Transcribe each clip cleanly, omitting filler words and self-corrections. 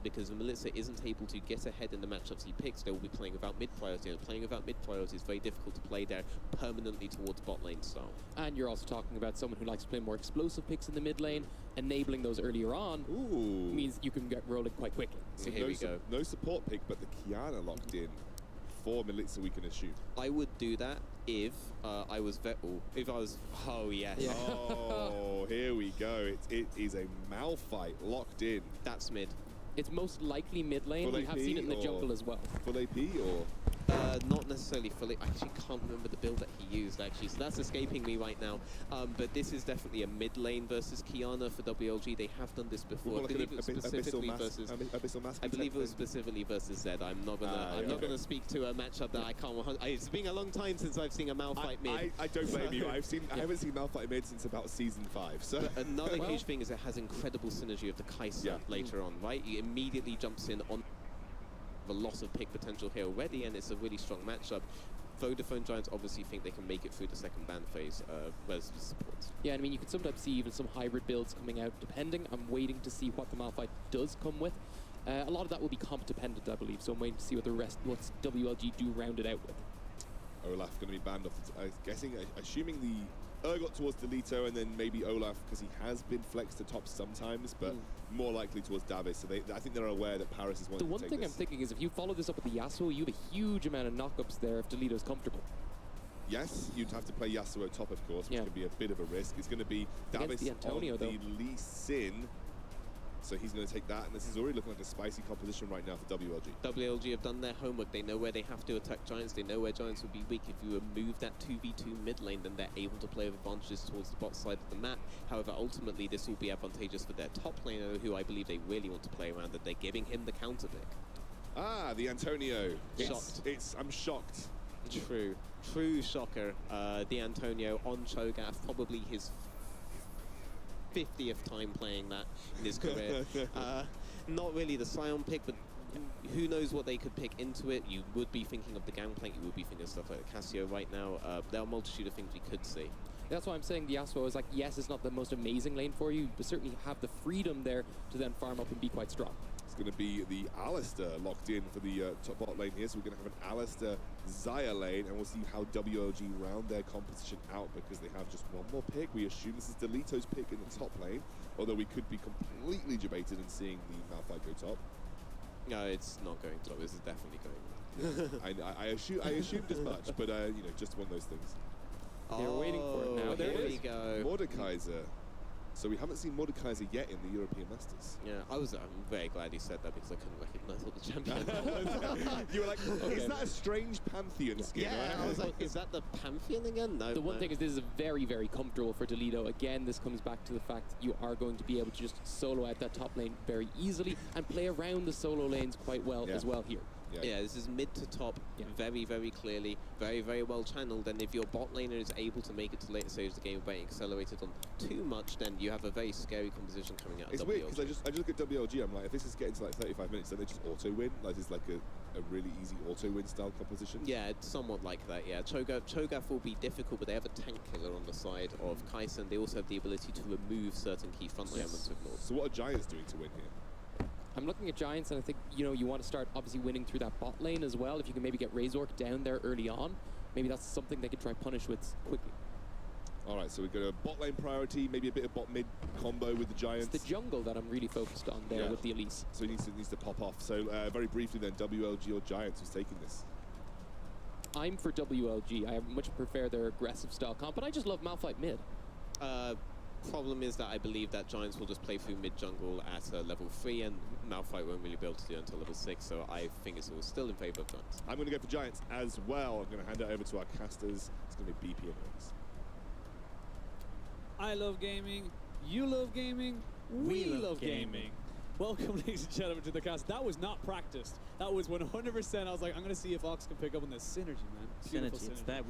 because Melitza isn't able to get ahead in the matchups he picks, they will be playing without mid priority. And playing without mid priority is very difficult to play there permanently towards bot lane style. And you're also talking about someone who likes to play more explosive picks in the mid lane. Enabling those earlier on means you can get rolling quite quickly. So here we go. No support pick, but the Qiyana locked in for Melitza, we can assume. I would do that if I was oh yes. Yeah. Oh, here we go. It is a Malphite locked in. That's mid. It's most likely mid lane. Full We have AP seen it in the or- jungle as well. Full AP or? Not necessarily fully. I actually can't remember the build that he used, actually, so that's escaping me right now. But this is definitely a mid lane versus Qiyana for WLG. They have done this before. Like I believe it was specifically versus. Abyssal Mask. I believe it was specifically versus Zed. I'm not gonna. I'm not gonna speak to a matchup that I can't. It's been a long time since I've seen a Malphite mid. I don't blame you. I haven't seen Malphite mid since about season 5. So But another huge thing is it has incredible synergy of the Kai'Sa later on, right? He immediately jumps in on a lot of pick potential here already, and it's a really strong matchup. Vodafone Giants obviously think they can make it through the second ban phase versus supports. Yeah, I mean, you can sometimes see even some hybrid builds coming out, depending. I'm waiting to see what the Malphite does come with. A lot of that will be comp dependent, I believe, so I'm waiting to see what what WLG do round it out with. Olaf going to be banned off. I'm guessing, assuming the Urgot towards Delito, and then maybe Olaf, because he has been flexed to top sometimes, but more likely towards Davis. So I think they're aware that Paris is wanting to take The one thing I'm thinking is if you follow this up with the Yasuo, you have a huge amount of knockups there if Delito's comfortable. Yes, you'd have to play Yasuo top, of course, which could be a bit of a risk. It's going to be Davis the Antonio, on the Lee Sin. So he's going to take that, and this is already looking like a spicy composition right now for WLG. WLG have done their homework. They know where they have to attack Giants. They know where Giants will be weak. If you remove that 2v2 mid lane, then they're able to play with advantages towards the bot side of the map. However, ultimately, this will be advantageous for their top laner, who I believe they really want to play around, that they're giving him the counter pick. Ah, the Antonio. Shocked. I'm shocked. True shocker. The Antonio on Cho'Gath, probably his 50th time playing that in his career. Not really the Sion pick, but who knows what they could pick into it. You would be thinking of the Gangplank, you would be thinking of stuff like the Cassio right now. There are a multitude of things we could see. That's why I'm saying the Yasuo is like, yes, it's not the most amazing lane for you, but certainly have the freedom there to then farm up and be quite strong. It's going to be the Alistair locked in for the top bot lane here. So we're going to have an Alistair Xayah lane, and we'll see how WLG round their composition out, because they have just one more pick. We assume this is Delito's pick in the top lane, although we could be completely debated in seeing the Malphite go top. No, it's not going top. This is definitely going. I assumed as much, but you know, just one of those things. They're waiting for it now. There There it we is. go. Mordekaiser. So we haven't seen Mordekaiser yet in the European Masters. Yeah, I'm very glad he said that, because I couldn't recognize what the champion You were like, is that a strange Pantheon skin? Yeah, I was like, is that the Pantheon again? No. The one no. thing is this is very, very comfortable for Delito. Again, this comes back to the fact that you are going to be able to just solo out that top lane very easily and play around the solo lanes quite well as well here. Yeah, this is mid to top, very, very clearly, very, very well channeled. And if your bot laner is able to make it to later stage of the game without being accelerated on too much, then you have a very scary composition coming out of WLG. It's weird, because I just look at WLG, I'm like, if this is getting to like 35 minutes, then they just auto-win. Like, it's like a really easy auto-win style composition. Yeah, it's somewhat like that, yeah. Cho'Gath will be difficult, but they have a tank killer on the side of Kai'Sa, and they also have the ability to remove certain key frontline elements with Lord. So what are Giants doing to win here? I'm looking at Giants, and I think, you know, you want to start obviously winning through that bot lane as well. If you can maybe get Razork down there early on, maybe that's something they could try punish with quickly. All right, so we've got a bot lane priority, maybe a bit of bot mid combo with the Giants. It's the jungle that I'm really focused on there with the Elise. So he needs to pop off. So very briefly then, WLG or Giants, who's taking this? I'm for WLG. I much prefer their aggressive style comp, but I just love Malphite mid. Problem is that I believe that Giants will just play through mid jungle at level 3, and Malphite won't really be able to do it until level 6, so I think it's still in favor of Giants. I'm going to go for Giants as well. I'm going to hand it over to our casters. It's going to be BP and Oaks. I love gaming, you love gaming, we love gaming. Welcome, ladies and gentlemen, to the cast. That was not practiced. That was 100%. I was like, I'm going to see if Ox can pick up on this synergy, man. Beautiful Synergy, it's there.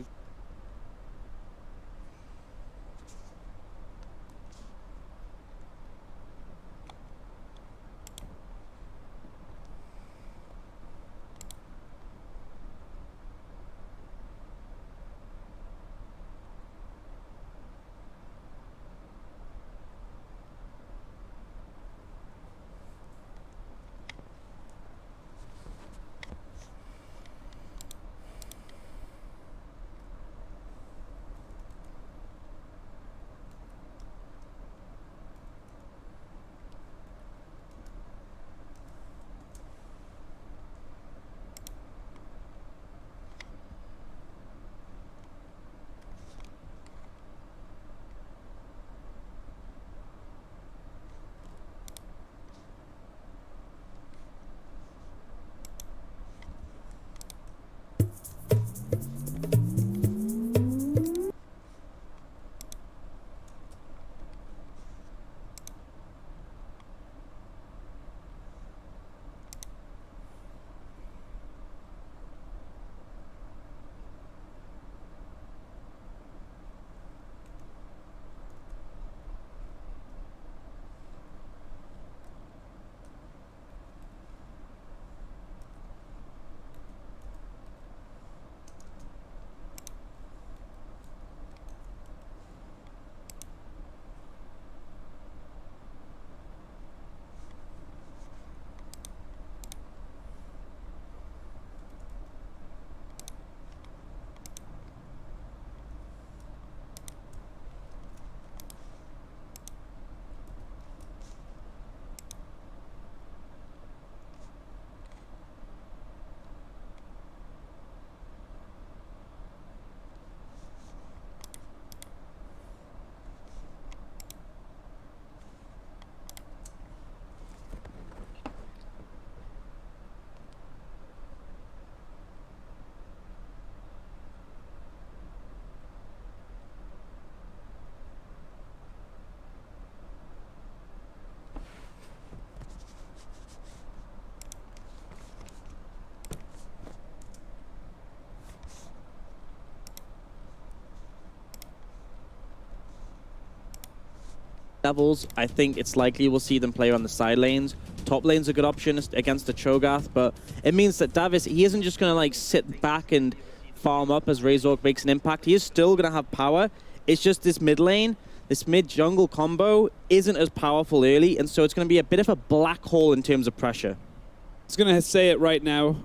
Devils, I think it's likely we'll see them play on the side lanes. Top lane's a good option against the Cho'Gath, but it means that Davis, he isn't just going to like sit back and farm up as Razork makes an impact. He is still going to have power. It's just this mid lane, this mid-jungle combo isn't as powerful early, and so it's going to be a bit of a black hole in terms of pressure. I was going to say it right now.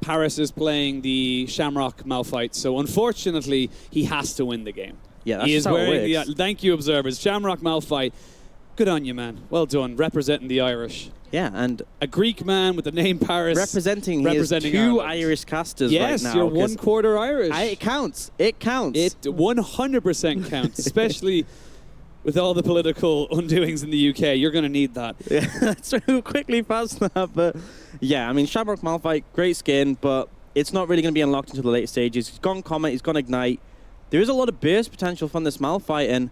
Paris is playing the Shamrock Malphite, so unfortunately, he has to win the game. Yeah, that's he just is how wearing it works. thank you, observers. Shamrock Malphite. Good on you, man. Well done, representing the Irish. Yeah, and A Greek man with the name Paris. representing two Ireland. Irish casters Yes, right now. you're 'cause 1/4 Irish. it counts. It counts. It 100% counts, especially with all the political undoings in the UK. You're going to need that. Yeah, let's move quickly past that. But yeah, I mean, Shamrock Malphite, great skin, but it's not really going to be unlocked until the late stages. He's gone Comet, he's gone Ignite. There is a lot of burst potential from this Malphite, and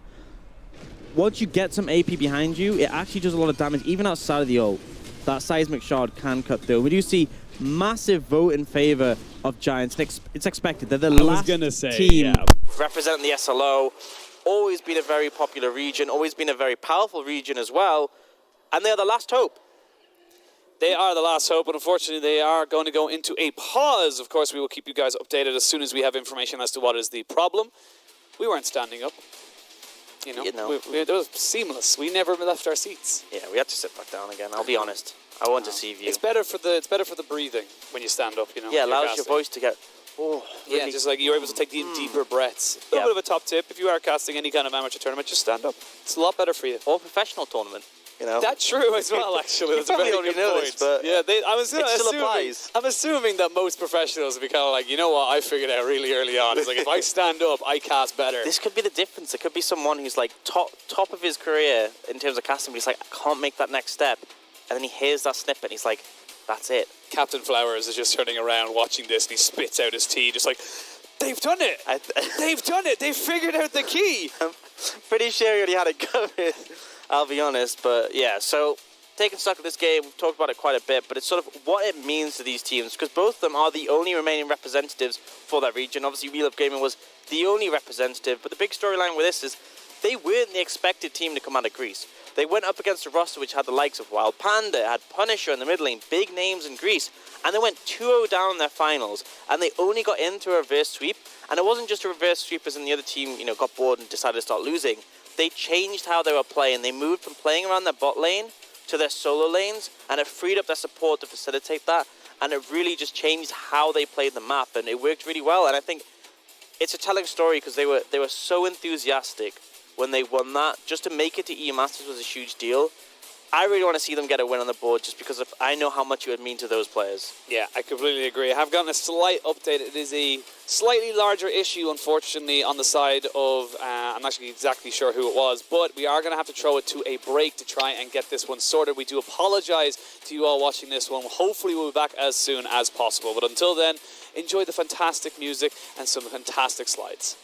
once you get some AP behind you, it actually does a lot of damage, even outside of the ult. That Seismic Shard can cut through. We do see massive vote in favor of Giants. It's expected. They're the last gonna say, team yeah. representing the SLO. Always been a very popular region, always been a very powerful region as well. And they're the last hope. They are the last hope, but unfortunately they are going to go into a pause. Of course, we will keep you guys updated as soon as we have information as to what is the problem. We weren't standing up. You know. It was seamless. We never left our seats. Yeah, we had to sit back down again. I'll be honest. I want to see you. It's better for the breathing when you stand up. You know. Yeah, when you're allows your casting. voice to get. Oh, Yeah, really. just like you're able to take the deeper breaths. A little Yeah. bit of a top tip: if you are casting any kind of amateur tournament, just stand up. It's a lot better for you. Or professional tournament, you know. That's true as well, actually. That's a probably very already good know point. this, but yeah, it still applies. I'm assuming that most professionals would be kind of like, you know what, I figured out really early on. It's like, if I stand up, I cast better. This could be the difference. It could be someone who's like top of his career in terms of casting, but he's like, I can't make that next step. And then he hears that snippet and he's like, that's it. Captain Flowers is just turning around watching this, and he spits out his tea, just like, they've done it. They've done it. They've figured out the key. I'm pretty sure he already had it covered, I'll be honest. But yeah, so taking stock of this game, we've talked about it quite a bit, but it's sort of what it means to these teams, because both of them are the only remaining representatives for that region. Obviously, We Love Gaming was the only representative, but the big storyline with this is they weren't the expected team to come out of Greece. They went up against a roster which had the likes of Wild Panda, had Punisher in the mid lane, big names in Greece, and they went 2-0 down in their finals, and they only got into a reverse sweep. And it wasn't just a reverse sweep as in the other team, you know, got bored and decided to start losing. They changed how they were playing. They moved from playing around their bot lane to their solo lanes, and it freed up their support to facilitate that, and it really just changed how they played the map, and it worked really well. And I think it's a telling story because they were so enthusiastic when they won that. Just to make it to EU Masters was a huge deal. I really want to see them get a win on the board just because I know how much it would mean to those players. Yeah, I completely agree. I have gotten a slight update. It is a slightly larger issue, unfortunately, on the side of, I'm not exactly sure who it was, but we are going to have to throw it to a break to try and get this one sorted. We do apologize to you all watching this one. Hopefully we'll be back as soon as possible. But until then, enjoy the fantastic music and some fantastic slides.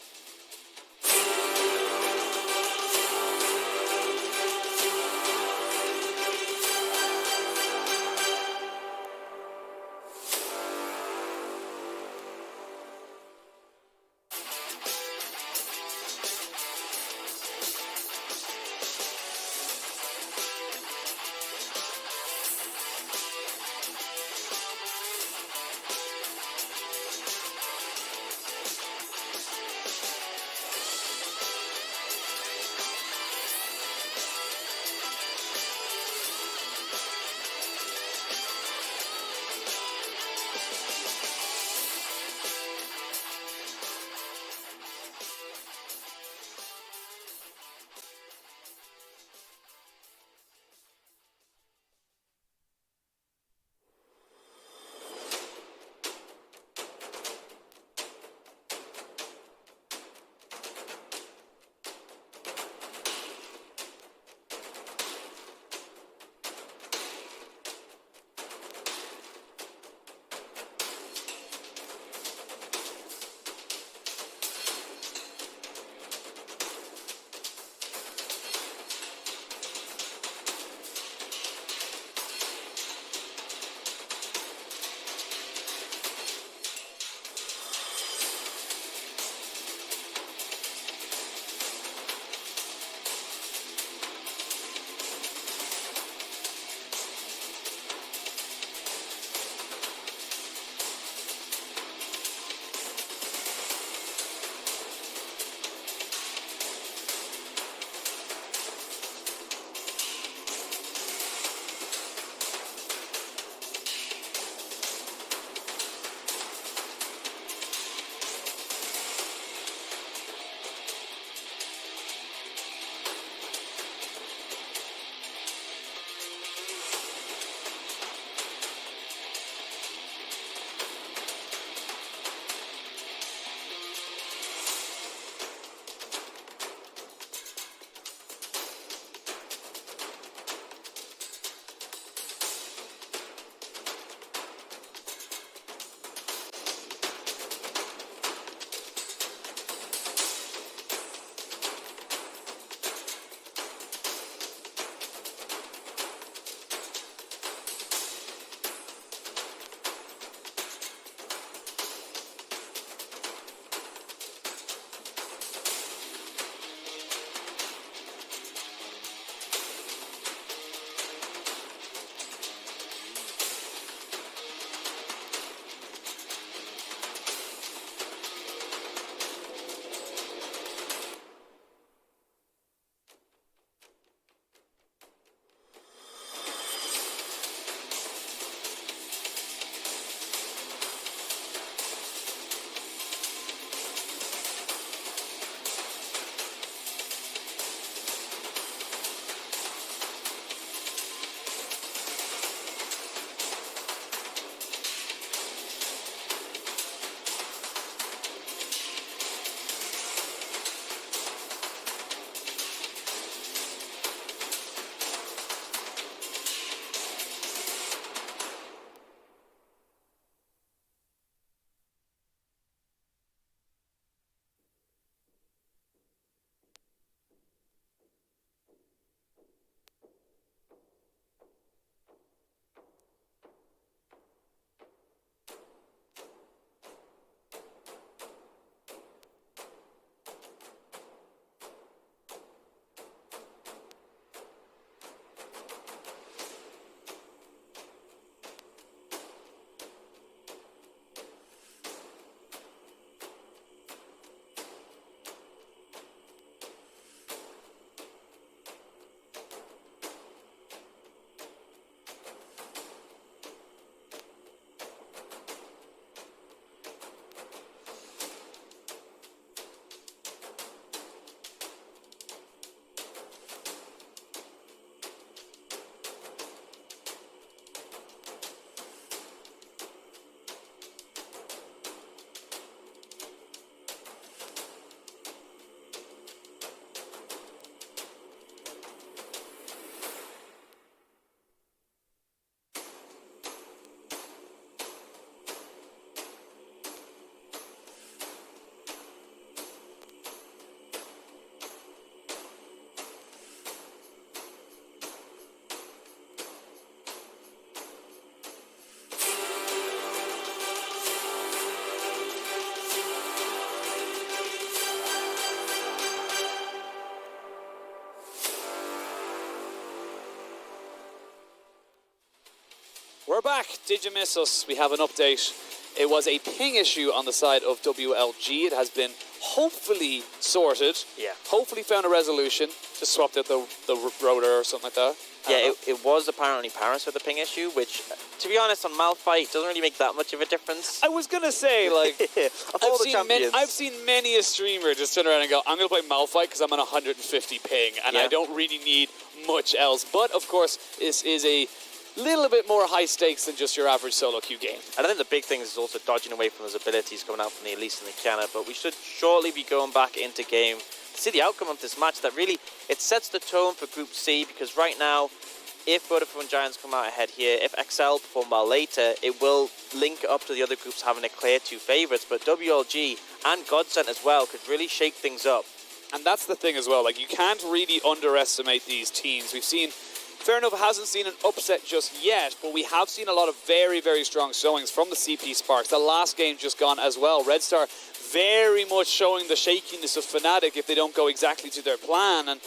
back. Did you miss us? We have an update. It was a ping issue on the side of WLG. It has been hopefully sorted. Yeah. Hopefully found a resolution. Just swapped out the rotor or something like that. Yeah, it was apparently Paris with the ping issue, which, to be honest, on Malphite doesn't really make that much of a difference. I was going to say, like, Of all the champions. I've seen many a streamer just turn around and go, I'm going to play Malphite because I'm on 150 ping, and Yeah. I don't really need much else. But, of course, this is a little bit more high stakes than just your average solo queue game. And I think the big thing is also dodging away from those abilities coming out from the Elise and the Kiana, but we should shortly be going back into game to see the outcome of this match. That really, it sets the tone for Group C, because right now, if Vodafone Giants come out ahead here, if XL perform well later, it will link up to the other groups having a clear 2 favourites, but WLG and Godsent as well could really shake things up. And that's the thing as well. Like, you can't really underestimate these teams. We've seen, fair enough, it hasn't seen an upset just yet, but we have seen a lot of very, very strong showings from the CP Sparks. The last game just gone as well. Red Star very much showing the shakiness of Fnatic if they don't go exactly to their plan. And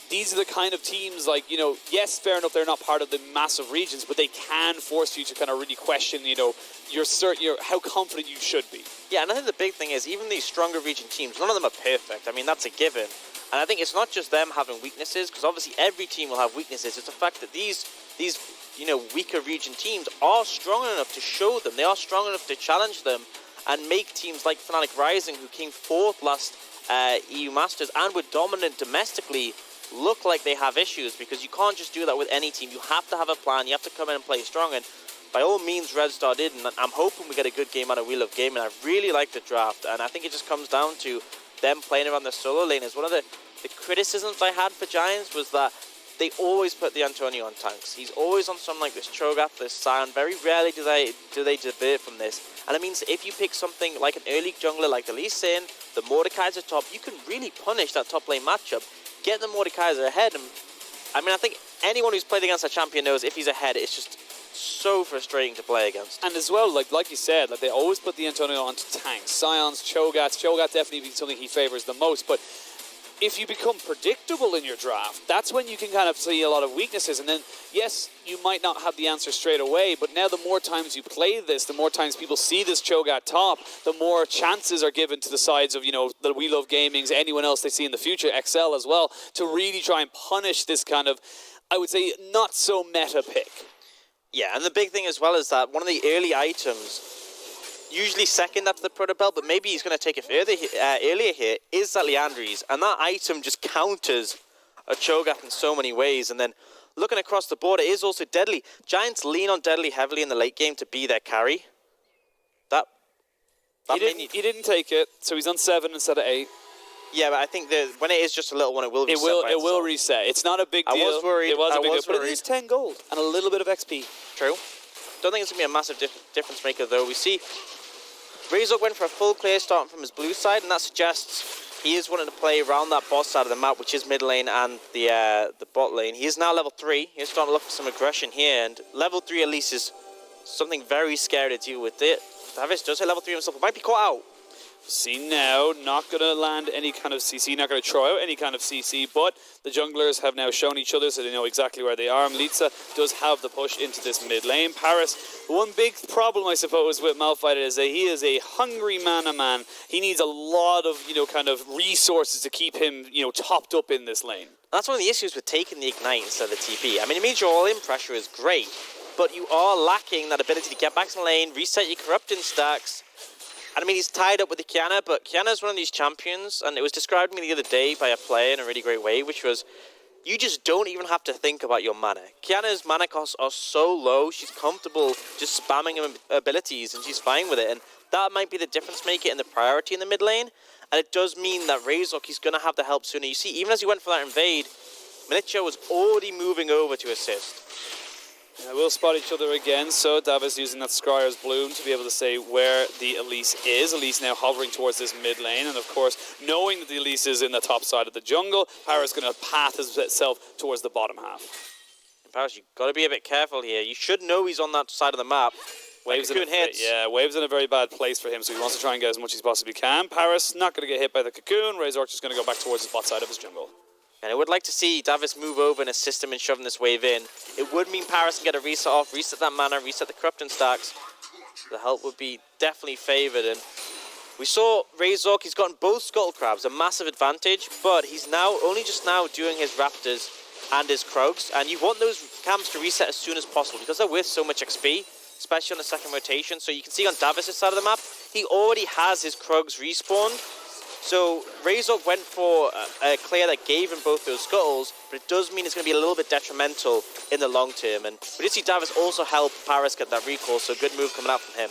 these are the kind of teams, like, you know, yes, fair enough, they're not part of the massive regions, but they can force you to kind of really question, you know, how confident you should be. Yeah, and I think the big thing is, even these stronger region teams, none of them are perfect. I mean, that's a given. And I think it's not just them having weaknesses, because obviously every team will have weaknesses. It's the fact that these weaker region teams are strong enough to show them. They are strong enough to challenge them and make teams like Fnatic Rising, who came 4th last EU Masters and were dominant domestically, look like they have issues, because you can't just do that with any team. You have to have a plan. You have to come in and play strong, and by all means Red Star did, and I'm hoping we get a good game out of We Love Gaming. I really like the draft, and I think it just comes down to them playing around the solo lane. Is one of the criticisms I had for Giants was that they always put the Antonio on tanks. He's always on something like this Cho'Gath, this Sion. Very rarely do they divert from this. And it means if you pick something like an early jungler like the Lee Sin, the Mordekaiser top, you can really punish that top lane matchup. Get the Mordekaiser ahead. And I mean, I think anyone who's played against a champion knows if he's ahead, it's just so frustrating to play against. And as well, like you said, like, they always put the Antonio onto tanks. Sions, Cho'Gath definitely be something he favors the most, but if you become predictable in your draft, that's when you can kind of see a lot of weaknesses. And then, yes, you might not have the answer straight away, but now the more times you play this, the more times people see this Cho'Gath top, the more chances are given to the sides of, you know, the We Love Gamings, anyone else they see in the future, XL as well, to really try and punish this kind of, I would say, not so meta pick. Yeah, and the big thing as well is that one of the early items, usually second after the Protobelt, but maybe he's going to take it further earlier here, is that Liandry's, and that item just counters a Cho'Gath in so many ways. And then looking across the board, it is also Deadly. Giants lean on Deadly heavily in the late game to be their carry. He didn't take it, so he's on 7 instead of 8. Yeah, but I think that when it is just a little one, it will reset. It will reset. It's not a big deal. I was worried. It was a big deal, but it worried. is 10 gold and a little bit of XP. True. Don't think it's going to be a massive difference maker, though. We see Razork went for a full clear starting from his blue side, and that suggests he is wanting to play around that boss side of the map, which is mid lane and the bot lane. He is now level 3. He's starting to look for some aggression here, and level 3 at least is something very scary to deal with. Davis does hit level 3 himself, but might be caught out. See now, not going to land any kind of CC, not going to throw out any kind of CC, but the junglers have now shown each other so they know exactly where they are. Mlitza does have the push into this mid lane. Paris, one big problem, I suppose, with Malphite is that he is a hungry mana man. He needs a lot of, you know, kind of resources to keep him, you know, topped up in this lane. That's one of the issues with taking the Ignite instead of the TP. I mean, it means your all-in pressure is great, but you are lacking that ability to get back to the lane, reset your corrupting stacks. And I mean, he's tied up with the Kiana, but Kiana's one of these champions, and it was described to me the other day by a player in a really great way, which was, you just don't even have to think about your mana. Kiana's mana costs are so low, she's comfortable just spamming abilities, and she's fine with it. And that might be the difference maker in the priority in the mid lane. And it does mean that Razork, he's going to have the help sooner. You see, even as he went for that invade, Militia was already moving over to assist. Yeah, we'll spot each other again, so Davis using that Scryer's Bloom to be able to say where the Elise is. Elise now hovering towards this mid lane, and of course, knowing that the Elise is in the top side of the jungle, Paris going to path himself towards the bottom half. Paris, you've got to be a bit careful here. You should know he's on that side of the map. Waves in a very bad place for him, so he wants to try and get as much as he possibly can. Paris not going to get hit by the cocoon. Razork just going to go back towards the bot side of his jungle. And I would like to see Davis move over and assist him in shoving this wave in. It would mean Paris can get a reset off, reset that mana, reset the corrupting stacks. The help would be definitely favoured. And we saw Razork, he's gotten both Scuttle Crabs, a massive advantage, but he's now only just now doing his Raptors and his Krugs. And you want those camps to reset as soon as possible because they're worth so much XP, especially on the second rotation. So you can see on Davis' side of the map, he already has his Krugs respawned. So Razork went for a clear that gave him both those scuttles, but it does mean it's going to be a little bit detrimental in the long term. And we did see Davis also help Paris get that recall, so good move coming out from him.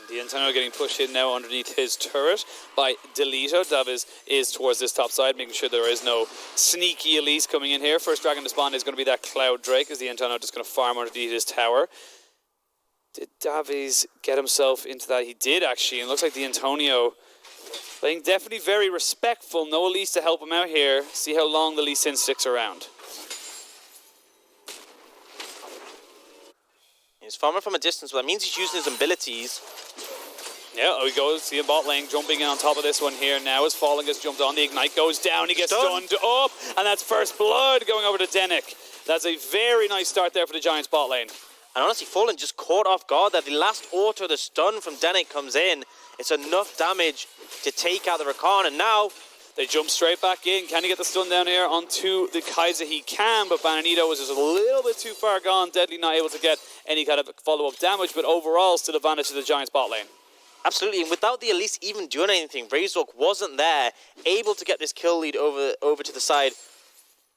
The Antonio getting pushed in now underneath his turret by Delito. Davis is towards this top side, making sure there is no sneaky Elise coming in here. First dragon to spawn is going to be that Cloud Drake, as the Antonio just going to farm underneath his tower. Did Davis get himself into that? He did, actually, and it looks like the Antonio playing definitely very respectful. No Elise to help him out here. See how long the Lee Sin sticks around. He's farming from a distance, but that means he's using his abilities. Yeah, there we go. See a bot lane jumping in on top of this one here now as Falling gets jumped on. The Ignite goes down. He gets stunned up. And that's first blood going over to Denick. That's a very nice start there for the Giants bot lane. And honestly, Fallen just caught off guard there. The last auto, the stun from Denick comes in. It's enough damage to take out the Rakan. And now they jump straight back in. Can he get the stun down here onto the Kaiser? He can, but Bananito was just a little bit too far gone. Deadly not able to get any kind of follow-up damage, but overall still advantage to the Giants bot lane. Absolutely, and without the Elise even doing anything, Razork wasn't there, able to get this kill lead over to the side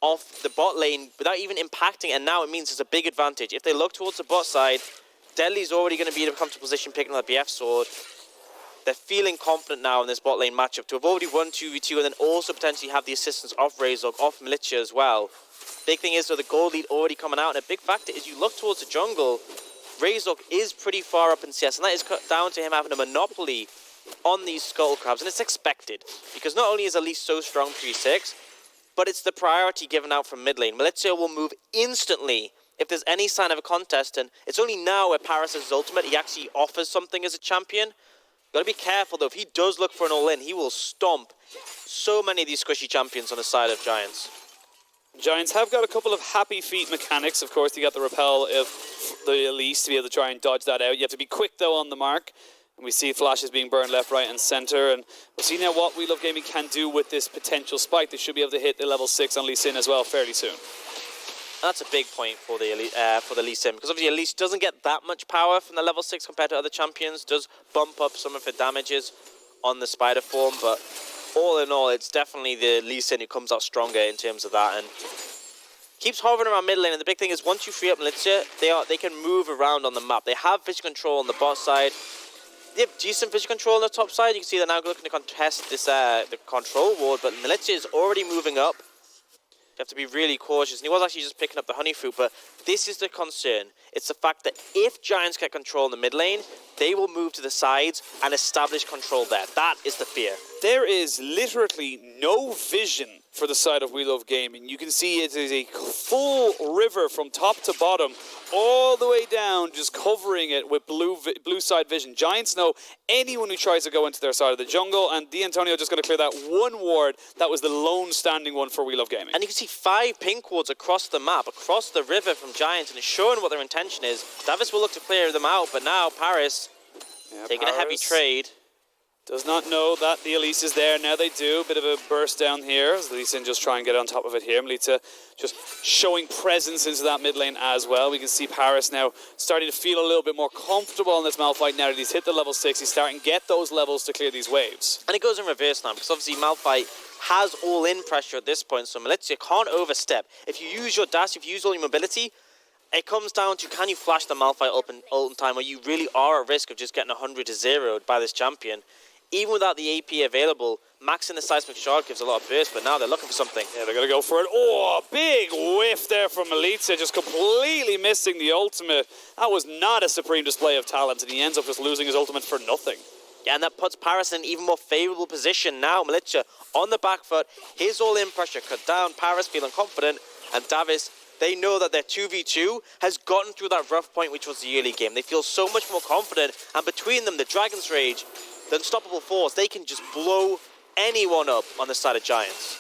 off the bot lane without even impacting, and now it means it's a big advantage. If they look towards the bot side, Deadly's already going to be in a comfortable position picking up the BF sword. They're feeling confident now in this bot lane matchup to have already won 2v2 and then also potentially have the assistance of Razork, off Militia as well. Big thing is, though, the gold lead already coming out, and a big factor is you look towards the jungle, Razork is pretty far up in CS, and that is cut down to him having a monopoly on these Scuttle Crabs, and it's expected, because not only is Elise so strong 3-6, but it's the priority given out from mid lane. Militia will move instantly if there's any sign of a contest, and it's only now where Paris has his ultimate, he actually offers something as a champion. Got to be careful, though. If he does look for an all-in, he will stomp so many of these squishy champions on the side of Giants. Giants have got a couple of happy feet mechanics. Of course, you got the repel of the Elise to be able to try and dodge that out. You have to be quick, though, on the mark. And we see flashes being burned left, right, and center. And we'll see now what We Love Gaming can do with this potential spike. They should be able to hit the level 6 on Lee Sin as well fairly soon. That's a big point for the Lee Sin, because obviously Elise doesn't get that much power from the level 6 compared to other champions. Does bump up some of her damages on the spider form, but all in all, it's definitely the Lee Sin who comes out stronger in terms of that, and keeps hovering around mid lane. And the big thing is, once you free up Militia, they can move around on the map. They have vision control on the bot side. They have decent vision control on the top side. You can see they're now looking to contest this the control ward, but Militia is already moving up. You have to be really cautious. And he was actually just picking up the honey fruit, but this is the concern. It's the fact that if Giants get control in the mid lane, they will move to the sides and establish control there. That is the fear. There is literally no vision for the side of We Love Gaming. You can see it is a full river from top to bottom, all the way down, just covering it with blue side vision. Giants know anyone who tries to go into their side of the jungle, and D'Antonio just going to clear that one ward. That was the lone standing one for We Love Gaming. And you can see 5 pink wards across the map, across the river from Giants, and it's showing what their intention is. Davis will look to clear them out, but now Paris taking a heavy trade. Does not know that the Elise is there. Now they do. Bit of a burst down here as Lee Sin just try and get on top of it here. Melita just showing presence into that mid lane as well. We can see Paris now starting to feel a little bit more comfortable in this Malphite now that he's hit the level 6. He's starting to get those levels to clear these waves. And it goes in reverse now, because obviously Malphite has all-in pressure at this point, so Militia can't overstep. If you use your dash, if you use all your mobility, it comes down to, can you flash the Malphite ult in time, or you really are at risk of just getting 100 to 0'd by this champion. Even without the AP available, maxing the Seismic Shard gives a lot of burst, but now they're looking for something. Yeah, they're going to go for it. Oh, big whiff there from Melita, just completely missing the ultimate. That was not a supreme display of talent, and he ends up just losing his ultimate for nothing. Yeah, and that puts Paris in an even more favourable position now. Militia on the back foot, his all-in pressure cut down, Paris feeling confident, and Davis, they know that their 2v2 has gotten through that rough point, which was the early game. They feel so much more confident, and between them, the Dragon's Rage, the unstoppable force, they can just blow anyone up on the side of Giants.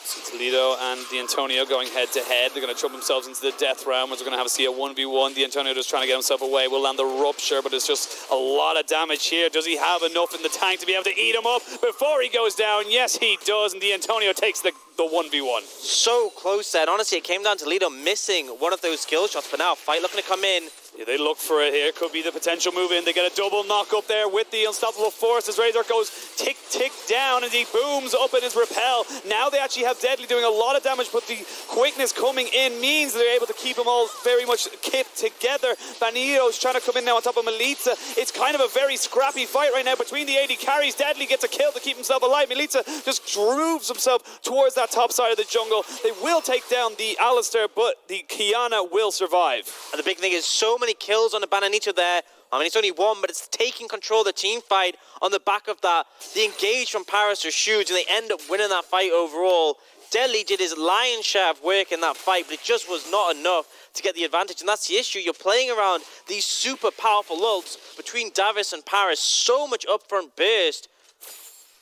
So Toledo and D'Antonio going head-to-head. They're going to trump themselves into the death realm, as we're going to see a 1v1. D'Antonio just trying to get himself away. Will land the rupture, but it's just a lot of damage here. Does he have enough in the tank to be able to eat him up before he goes down? Yes, he does, and D'Antonio takes the 1v1. So close then. Honestly, it came down to Toledo missing one of those skill shots, but now Fight looking to come in. Yeah, they look for it here. Could be the potential move in. They get a double knock up there with the unstoppable force as Razor goes tick, tick down and he booms up in his repel. Now they actually have Deadly doing a lot of damage, but the quickness coming in means they're able to keep them all very much kept together. Banito's trying to come in now on top of Milica. It's kind of a very scrappy fight right now between the AD carries. Deadly gets a kill to keep himself alive. Milica just grooves himself towards that top side of the jungle. They will take down the Alistair, but the Kiana will survive. And the big thing is so many kills on the Bananito there. I mean, it's only one, but it's taking control of the team fight on the back of that. The engage from Paris are huge, and they end up winning that fight overall. Deadly did his lion's share of work in that fight, but it just was not enough to get the advantage, and that's the issue. You're playing around these super powerful ults between Davis and Paris, so much upfront burst.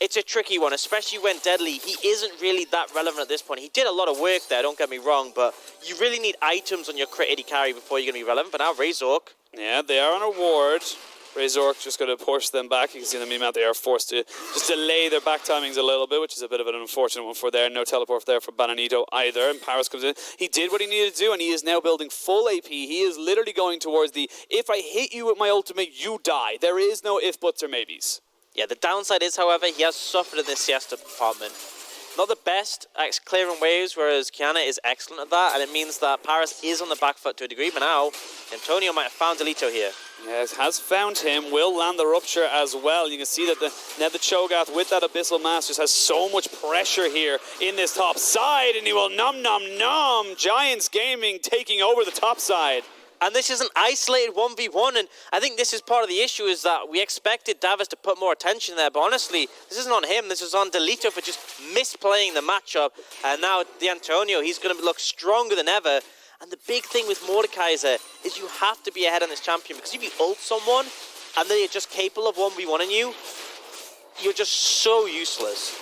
It's a tricky one, especially when Deadly, he isn't really that relevant at this point. He did a lot of work there, don't get me wrong, but you really need items on your crit AD carry before you're going to be relevant. But now Razork. Yeah, they are on a ward. Razork just going to push them back. You can see in the meme out they are forced to just delay their back timings a little bit, which is a bit of an unfortunate one for there. No teleport there for Bananito either, and Paris comes in. He did what he needed to do, and he is now building full AP. He is literally going towards the, if I hit you with my ultimate, you die. There is no if, buts, or maybes. Yeah, the downside is, however, he has suffered in this Siesta department. Not the best at clearing waves, whereas Kiana is excellent at that, and it means that Paris is on the back foot to a degree, but now Antonio might have found Delito here. Yes, has found him, will land the rupture as well. You can see that the Cho'Gath with that Abyssal Masters has so much pressure here in this top side, and he will nom. Giants Gaming taking over the top side. And this is an isolated 1v1, and I think this is part of the issue, is that we expected Davis to put more attention there, but honestly, this isn't on him, this is on Delito for just misplaying the matchup. And now D'Antonio, he's going to look stronger than ever. And the big thing with Mordekaiser is you have to be ahead on this champion, because if you ult someone and they're just capable of 1v1ing you, you're just so useless.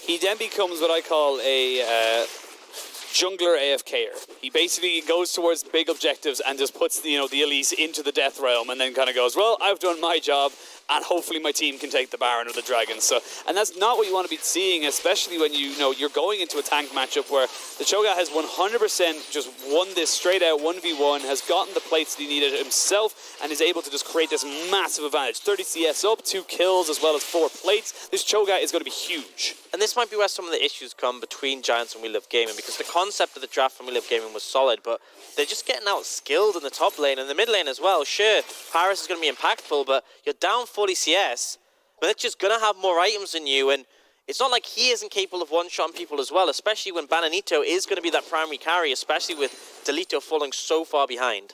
He then becomes what I call a jungler AFKer. He basically goes towards big objectives and just puts the Elise into the death realm, and then kind of goes, well, I've done my job, and hopefully my team can take the Baron or the Dragon. So, and that's not what you want to be seeing, especially when you're going into a tank matchup where the Cho'Gath has 100% just won this straight out 1v1, has gotten the plates that he needed himself, and is able to just create this massive advantage. 30 CS up, 2 kills, as well as 4 plates. This Cho'Gath is going to be huge. And this might be where some of the issues come between Giants and We Live Gaming, because the concept of the draft from We Live Gaming was solid, but they're just getting out skilled in the top lane and the mid lane as well. Sure, Paris is going to be impactful, but you're down 40 CS, but it's just going to have more items than you, and it's not like he isn't capable of one-shotting people as well, especially when Bananito is going to be that primary carry, especially with Delito falling so far behind.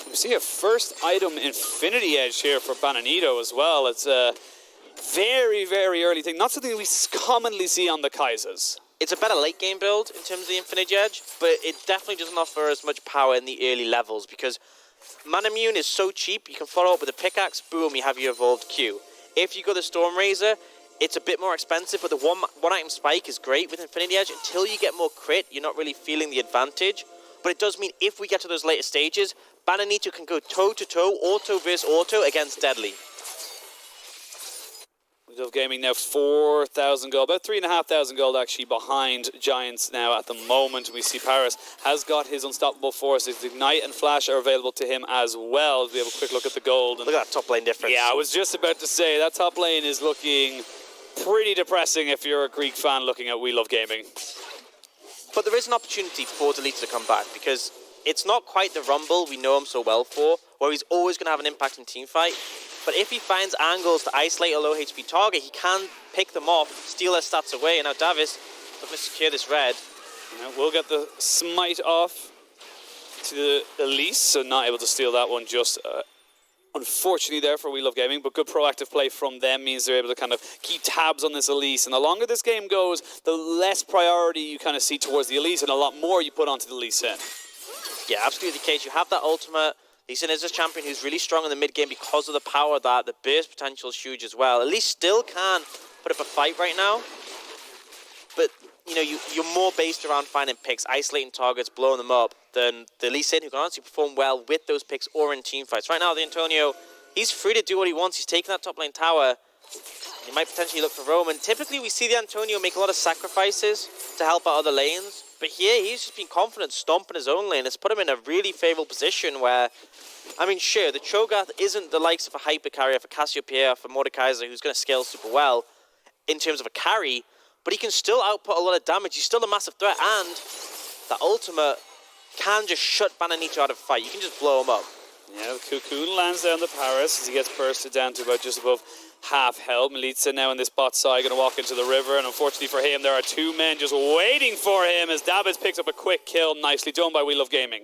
We see a first item Infinity Edge here for Bananito as well. It's a very, very early thing, not something we commonly see on the Kaisers. It's a better late game build in terms of the Infinity Edge, but it definitely doesn't offer as much power in the early levels, because Manamune is so cheap, you can follow up with a pickaxe, boom, you have your evolved Q. If you go the Storm Razor, it's a bit more expensive, but the one item spike is great with Infinity Edge. Until you get more crit, you're not really feeling the advantage. But it does mean if we get to those later stages, Bananito can go toe-to-toe, auto versus auto against Deadly. We Love Gaming now 4,000 gold, about 3,500 gold actually behind Giants now at the moment. We see Paris has got his unstoppable force. His Ignite and Flash are available to him as well. We have a quick look at the gold. Look at that top lane difference. Yeah, I was just about to say, that top lane is looking pretty depressing if you're a Greek fan looking at We Love Gaming. But there is an opportunity for Delito to come back, because it's not quite the Rumble we know him so well for, where he's always going to have an impact in teamfight. But if he finds angles to isolate a low HP target, he can pick them off, steal their stats away. And now Davis looking to secure this red. We'll get the smite off to the Elise, so not able to steal that one just unfortunately there for We Love Gaming, but good proactive play from them means they're able to kind of keep tabs on this Elise. And the longer this game goes, the less priority you kind of see towards the Elise and a lot more you put onto the Lee Sin. Yeah, absolutely the case. You have that ultimate. Lee Sin is a champion who's really strong in the mid game because of the power of that. The burst potential is huge as well. Elise still can put up a fight right now, but you're more based around finding picks, isolating targets, blowing them up, than the Lee Sin, who can honestly perform well with those picks or in team fights. Right now, the Antonio, he's free to do what he wants. He's taking that top lane tower. He might potentially look for Roman. Typically, we see the Antonio make a lot of sacrifices to help out other lanes. But here, he's just been confident stomping his own lane. It's put him in a really favourable position where, I mean, sure, the Cho'Gath isn't the likes of a Hyper Carrier for Cassiopeia, for Mordekaiser, who's going to scale super well in terms of a carry, but he can still output a lot of damage. He's still a massive threat, and the ultimate can just shut Bananito out of a fight. You can just blow him up. Yeah, the Cocoon lands down the Paris as he gets bursted down to about just above half health. Melitza now in this bot side going to walk into the river, and unfortunately for him, there are two men just waiting for him as Davids picks up a quick kill. Nicely done by We Love Gaming.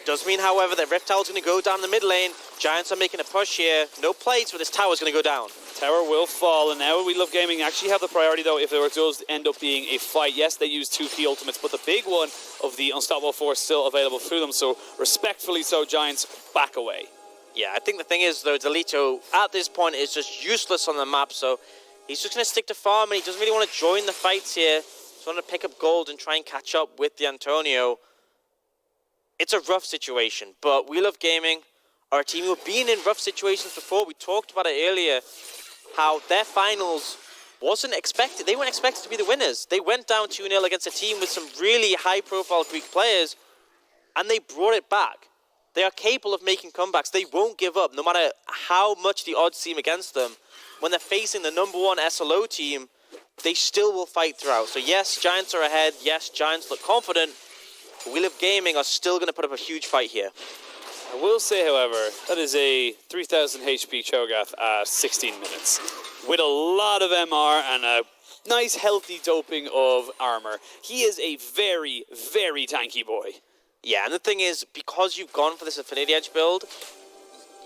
Does mean, however, that Reptile's going to go down in the mid lane. Giants are making a push here. No plates, but this tower's going to go down. Tower will fall, and now We Love Gaming actually have the priority, though, if there does end up being a fight. Yes, they use 2 key ultimates, but the big one of the Unstoppable Force still available through them, so respectfully so, Giants back away. Yeah, I think the thing is, though, Delito, at this point, is just useless on the map, so he's just going to stick to farm, and he doesn't really want to join the fights here. He's want to pick up gold and try and catch up with the Antonio. It's a rough situation, but We Love Gaming are a team who have been in rough situations before. We talked about it earlier, how their finals wasn't expected. They weren't expected to be the winners. They went down 2-0 against a team with some really high-profile Greek players, and they brought it back. They are capable of making comebacks. They won't give up, no matter how much the odds seem against them. When they're facing the #1 SLO team, they still will fight throughout. So yes, Giants are ahead. Yes, Giants look confident. We Love Gaming are still going to put up a huge fight here. I will say, however, that is a 3,000 HP Cho'Gath at 16 minutes. With a lot of MR and a nice healthy doping of armor. He is a very, very tanky boy. Yeah, and the thing is, because you've gone for this Affinity Edge build,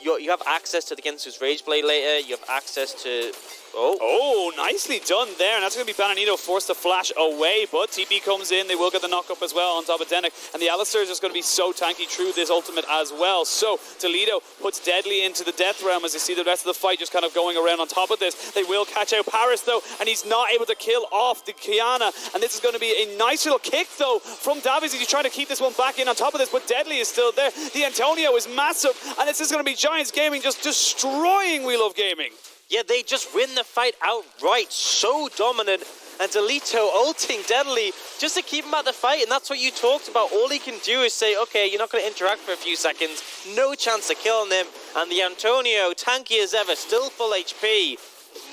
you have access to the Gensu's Rage Blade later, you have access to... Oh, nicely done there, and that's going to be Bananito forced to flash away, but TP comes in, they will get the knock-up as well on top of Denik, and the Alistar is just going to be so tanky through this ultimate as well. So, Toledo puts Deadly into the Death Realm as you see the rest of the fight just kind of going around on top of this. They will catch out Paris, though, and he's not able to kill off the Kiana, and this is going to be a nice little kick, though, from Davies. He's trying to keep this one back in on top of this, but Deadly is still there. The Antonio is massive, and this is going to be Giants Gaming just destroying We Love Gaming. Yeah, they just win the fight outright. So dominant. And Delito ulting Deadly just to keep him out the fight. And that's what you talked about. All he can do is say, okay, you're not going to interact for a few seconds. No chance of killing him. And the Antonio, tanky as ever, still full HP.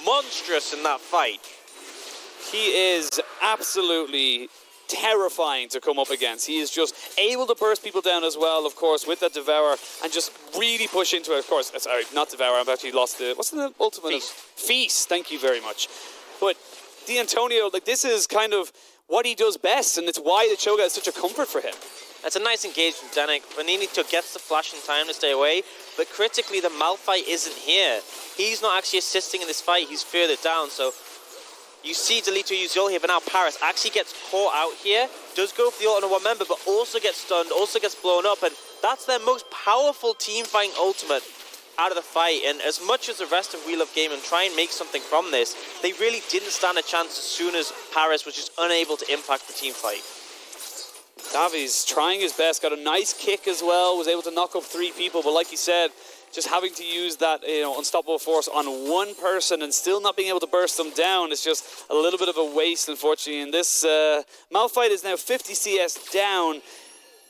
Monstrous in that fight. He is absolutely terrifying to come up against. He is just able to burst people down as well, of course, with that Devour, and just really push into it. Of course, sorry, not Devour, I've actually lost the... What's the ultimate? Feast. Feast, thank you very much. But the Antonio, like, this is kind of what he does best, and it's why the Cho'Gath is such a comfort for him. That's a nice engage from Denik. Bananito gets the flash in time to stay away, but critically, the Malphite isn't here. He's not actually assisting in this fight. He's further down, so... You see Delito use Yol here, but now Paris actually gets caught out here. Does go for the ult on one member, but also gets stunned, also gets blown up. And that's their most powerful team fighting ultimate out of the fight. And as much as the rest of We Love Gaming try and make something from this, they really didn't stand a chance as soon as Paris was just unable to impact the team fight. Davies trying his best, got a nice kick as well, was able to knock up 3 people, but like you said, just having to use that unstoppable force on one person and still not being able to burst them down is just a little bit of a waste, unfortunately. And this Malphite is now 50 CS down.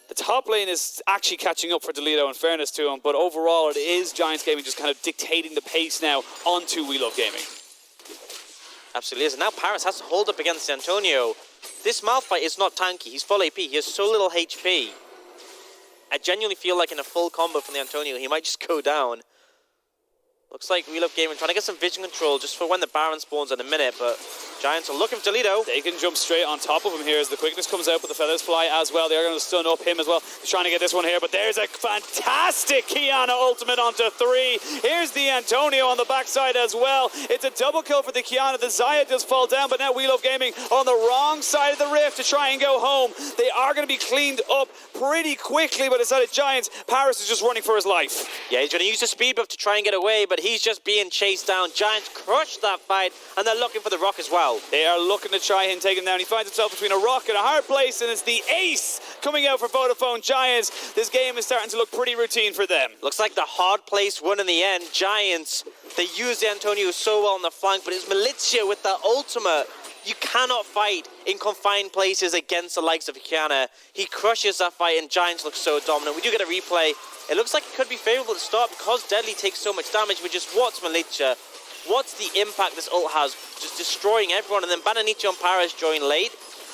The top lane is actually catching up for Delito, in fairness to him, but overall it is Giants Gaming just kind of dictating the pace now onto We Love Gaming. Absolutely is. And now Paris has to hold up against Antonio. This Malphite is not tanky. He's full AP. He has so little HP. I genuinely feel like in a full combo from the Antonio, he might just go down. Looks like We Love Gaming trying to get some vision control just for when the Baron spawns in a minute, but Giants are looking for Toledo. They can jump straight on top of him here as the quickness comes out, but the feathers fly as well. They're going to stun up him as well. He's trying to get this one here, but there's a fantastic Kiana ultimate onto 3. Here's the Antonio on the backside as well. It's a double kill for the Kiana. The Xayah does fall down, but now We Love Gaming on the wrong side of the rift to try and go home. They are going to be cleaned up pretty quickly by the side of Giants. Paris is just running for his life. Yeah, he's going to use the speed buff to try and get away, but He's just being chased down. Giants crushed that fight, and they're looking for the rock as well. They are looking to try and take him down. He finds himself between a rock and a hard place, and it's the ace coming out for Vodafone Giants. This game is starting to look pretty routine for them. Looks like the hard place won in the end. Giants, they used Antonio so well on the flank, but it's Militia with the ultimate. You cannot fight in confined places against the likes of Kiana. He crushes that fight, and Giants look so dominant. We do get a replay. It looks like it could be favourable at the start because Deadly takes so much damage, which is what's Militia. What's the impact this ult has? Just destroying everyone, and then Bananichi and Paris join late.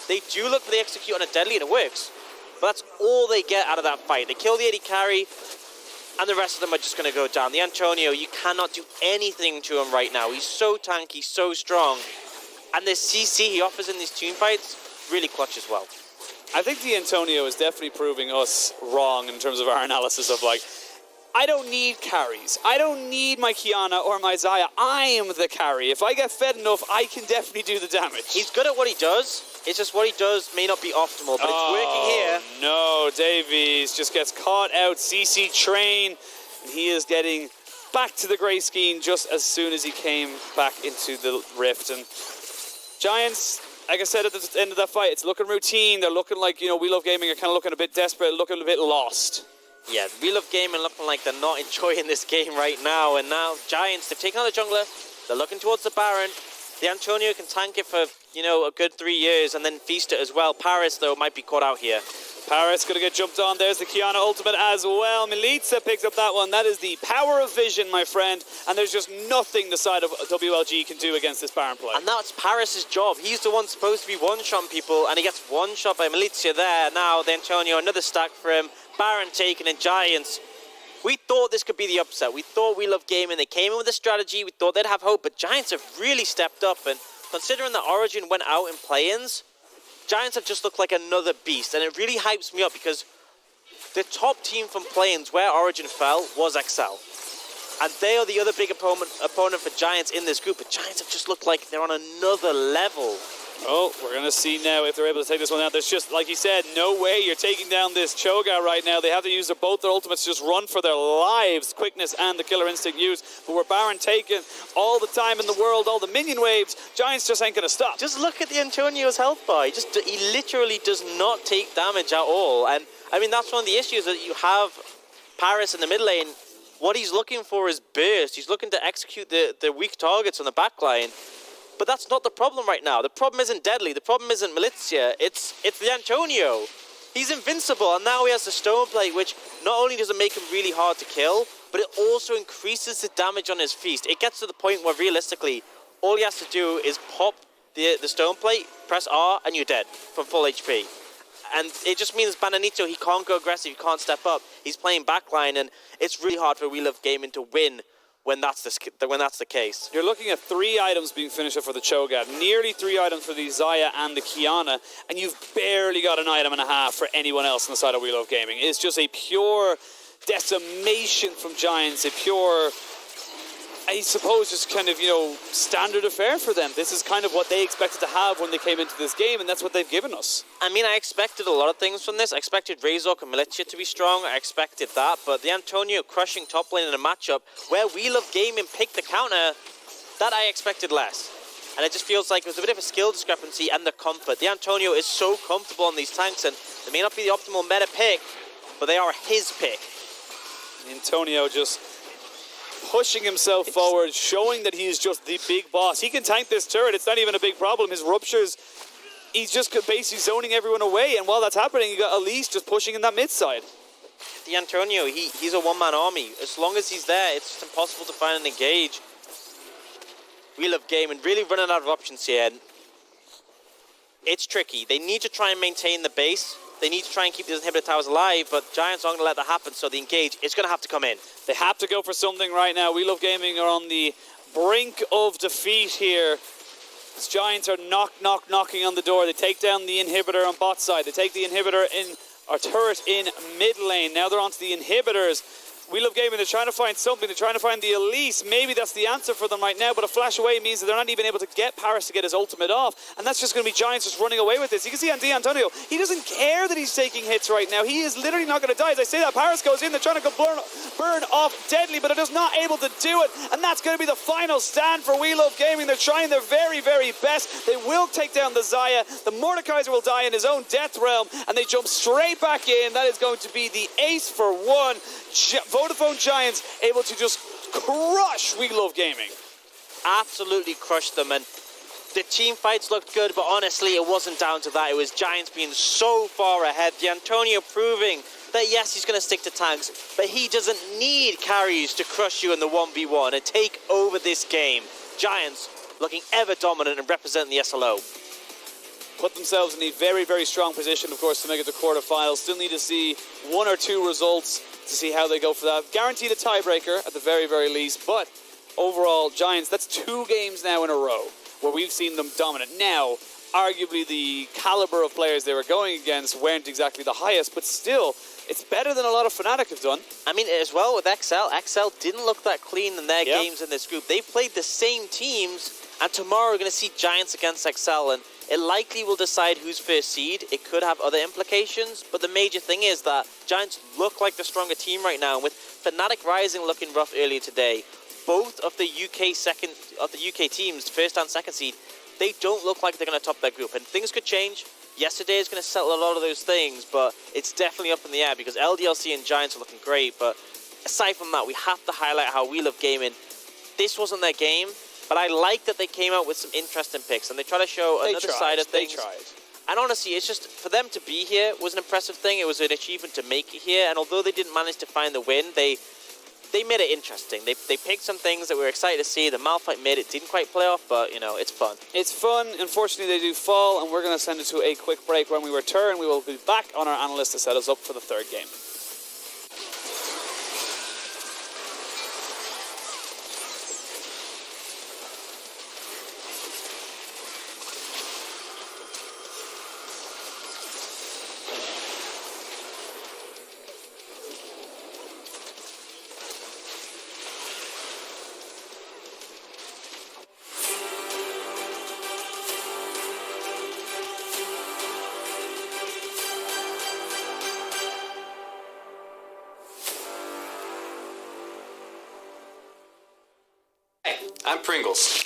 They do look for the execute on a Deadly, and it works. But that's all they get out of that fight. They kill the AD carry, and the rest of them are just going to go down. The Antonio, you cannot do anything to him right now. He's so tanky, so strong. And the CC he offers in these team fights, really clutch as well. I think the Antonio is definitely proving us wrong in terms of our analysis of like, I don't need carries. I don't need my Kiana or my Xayah. I am the carry. If I get fed enough, I can definitely do the damage. He's good at what he does. It's just what he does may not be optimal, but it's working here. No, Davies just gets caught out. CC train, and he is getting back to the grey scheme just as soon as he came back into the rift. And Giants, like I said at the end of that fight, it's looking routine. They're looking like, you know, We Love Gaming are kind of looking a bit desperate, looking a bit lost. Yeah, We Love Gaming looking like they're not enjoying this game right now. And now Giants, they've taken on the jungler. They're looking towards the Baron. The Antonio can tank it for, you know, a good 3 years and then feast it as well. Paris, though, might be caught out here. Paris going to get jumped on. There's the Kiana ultimate as well. Milica picks up that one. That is the power of vision, my friend. And there's just nothing the side of WLG can do against this Baron play. And that's Paris' job. He's the one supposed to be one-shot people, and he gets one-shot by Militia there. Now, the Antonio, another stack for him. Baron taken in Giants. We thought this could be the upset. We thought We Love Gaming. They came in with a strategy. We thought they'd have hope, but Giants have really stepped up. And considering that Origin went out in play-ins, Giants have just looked like another beast, and it really hypes me up because the top team from play-ins where Origin fell was Excel. And they are the other big opponent for Giants in this group, but Giants have just looked like they're on another level. Oh, we're going to see now if they're able to take this one out. There's just, like you said, no way you're taking down this Cho'Gath right now. They have to use both their ultimates to just run for their lives. Quickness and the Killer Instinct used. But we're Baron taken all the time in the world, all the minion waves. Giants just ain't going to stop. Just look at the Antonio's health bar. He literally does not take damage at all. And, I mean, that's one of the issues that you have Paris in the mid lane. What he's looking for is burst. He's looking to execute the weak targets on the back line. But that's not the problem right now. The problem isn't Deadly. The problem isn't Militia. It's the Antonio. He's invincible, and now he has the Stone Plate, which not only does it make him really hard to kill, but it also increases the damage on his feast. It gets to the point where, realistically, all he has to do is pop the Stone Plate, press R, and you're dead from full HP. And it just means Bananito, he can't go aggressive, he can't step up. He's playing backline, and it's really hard for We Love Gaming to win when that's the case. You're looking at 3 items being finished up for the Cho'Gath, nearly 3 items for the Xayah and the Kiana, and you've barely got an item and a half for anyone else on the side of We Love Gaming. It's just a pure decimation from Giants, a pure, I suppose, just kind of, you know, standard affair for them. This is kind of what they expected to have when they came into this game, and that's what they've given us. I mean, I expected a lot of things from this. I expected Razork and Militia to be strong. I expected that. But the Antonio crushing top lane in a matchup where We Love Gaming picked the counter, that I expected less. And it just feels like there's a bit of a skill discrepancy and the comfort. The Antonio is so comfortable on these tanks, and they may not be the optimal meta pick, but they are his pick. Antonio just pushing himself forward, showing that he's just the big boss. He can tank this turret. It's not even a big problem. His ruptures, he's just basically zoning everyone away. And while that's happening, you got Elise just pushing in that mid side. The Antonio, he's a one-man army. As long as he's there, it's just impossible to find and engage. We Love Gaming really running out of options here. And it's tricky. They need to try and maintain the base. They need to try and keep these inhibitor towers alive, but Giants aren't going to let that happen, so the engage is going to have to come in. They have to go for something right now. We Love Gaming are on the brink of defeat here. These Giants are knocking on the door. They take down the inhibitor on bot side. They take the inhibitor in, or turret in mid lane. Now they're onto the inhibitors. We Love Gaming, they're trying to find something. They're trying to find the Elise. Maybe that's the answer for them right now, but a flash away means that they're not even able to get Paris to get his ultimate off, and that's just going to be Giants just running away with this. You can see on D'Antonio, he doesn't care that he's taking hits right now. He is literally not going to die. As I say that, Paris goes in. They're trying to go burn off Deadly, but they're just not able to do it, and that's going to be the final stand for We Love Gaming. They're trying their very, very best. They will take down the Xayah. The Mordekaiser will die in his own death realm, and they jump straight back in. That is going to be the ace for one. Vodafone Giants able to just crush We Love Gaming. Absolutely crushed them, and the team fights looked good, but honestly, it wasn't down to that. It was Giants being so far ahead. D'Antonio proving that, yes, he's going to stick to tanks, but he doesn't need carries to crush you in the 1v1 and take over this game. Giants looking ever dominant and representing the SLO. Put themselves in a very, very strong position, of course, to make it to quarterfinals. Still need to see one or two results to see how they go for that. Guaranteed a tiebreaker at the very, very least, but overall, Giants, that's 2 games now in a row where we've seen them dominant. Now, arguably the caliber of players they were going against weren't exactly the highest, but still, it's better than a lot of Fnatic have done. I mean, as well with XL didn't look that clean in their games in this group. They've played the same teams, and tomorrow we're going to see Giants against XL, and it likely will decide who's first seed. It could have other implications, but the major thing is that Giants look like the stronger team right now. And with Fnatic Rising looking rough earlier today, both of the UK teams, first and second seed, they don't look like they're going to top their group. And things could change. Yesterday is going to settle a lot of those things, but it's definitely up in the air because LDLC and Giants are looking great. But aside from that, we have to highlight how We Love Gaming. This wasn't their game. But I like that they came out with some interesting picks, and they try to show another side of things. They tried. And honestly, it's just, for them to be here was an impressive thing. It was an achievement to make it here, and although they didn't manage to find the win, they made it interesting. They picked some things that we were excited to see. The Malphite mid, it didn't quite play off, but, you know, it's fun. It's fun. Unfortunately, they do fall, and we're going to send it to a quick break. When we return, we will be back on our analyst to set us up for the third game. I'm Pringles.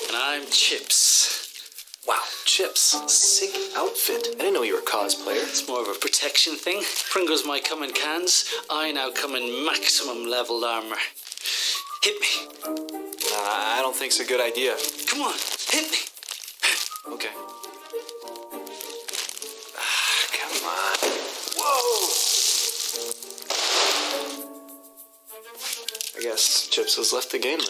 And I'm Chips. Wow, Chips. Sick outfit. I didn't know you were a cosplayer. It's more of a protection thing. Pringles might come in cans. I now come in maximum leveled armor. Hit me. I don't think it's a good idea. Come on, hit me. Okay. Come on. Whoa! I guess Chips has left the game then.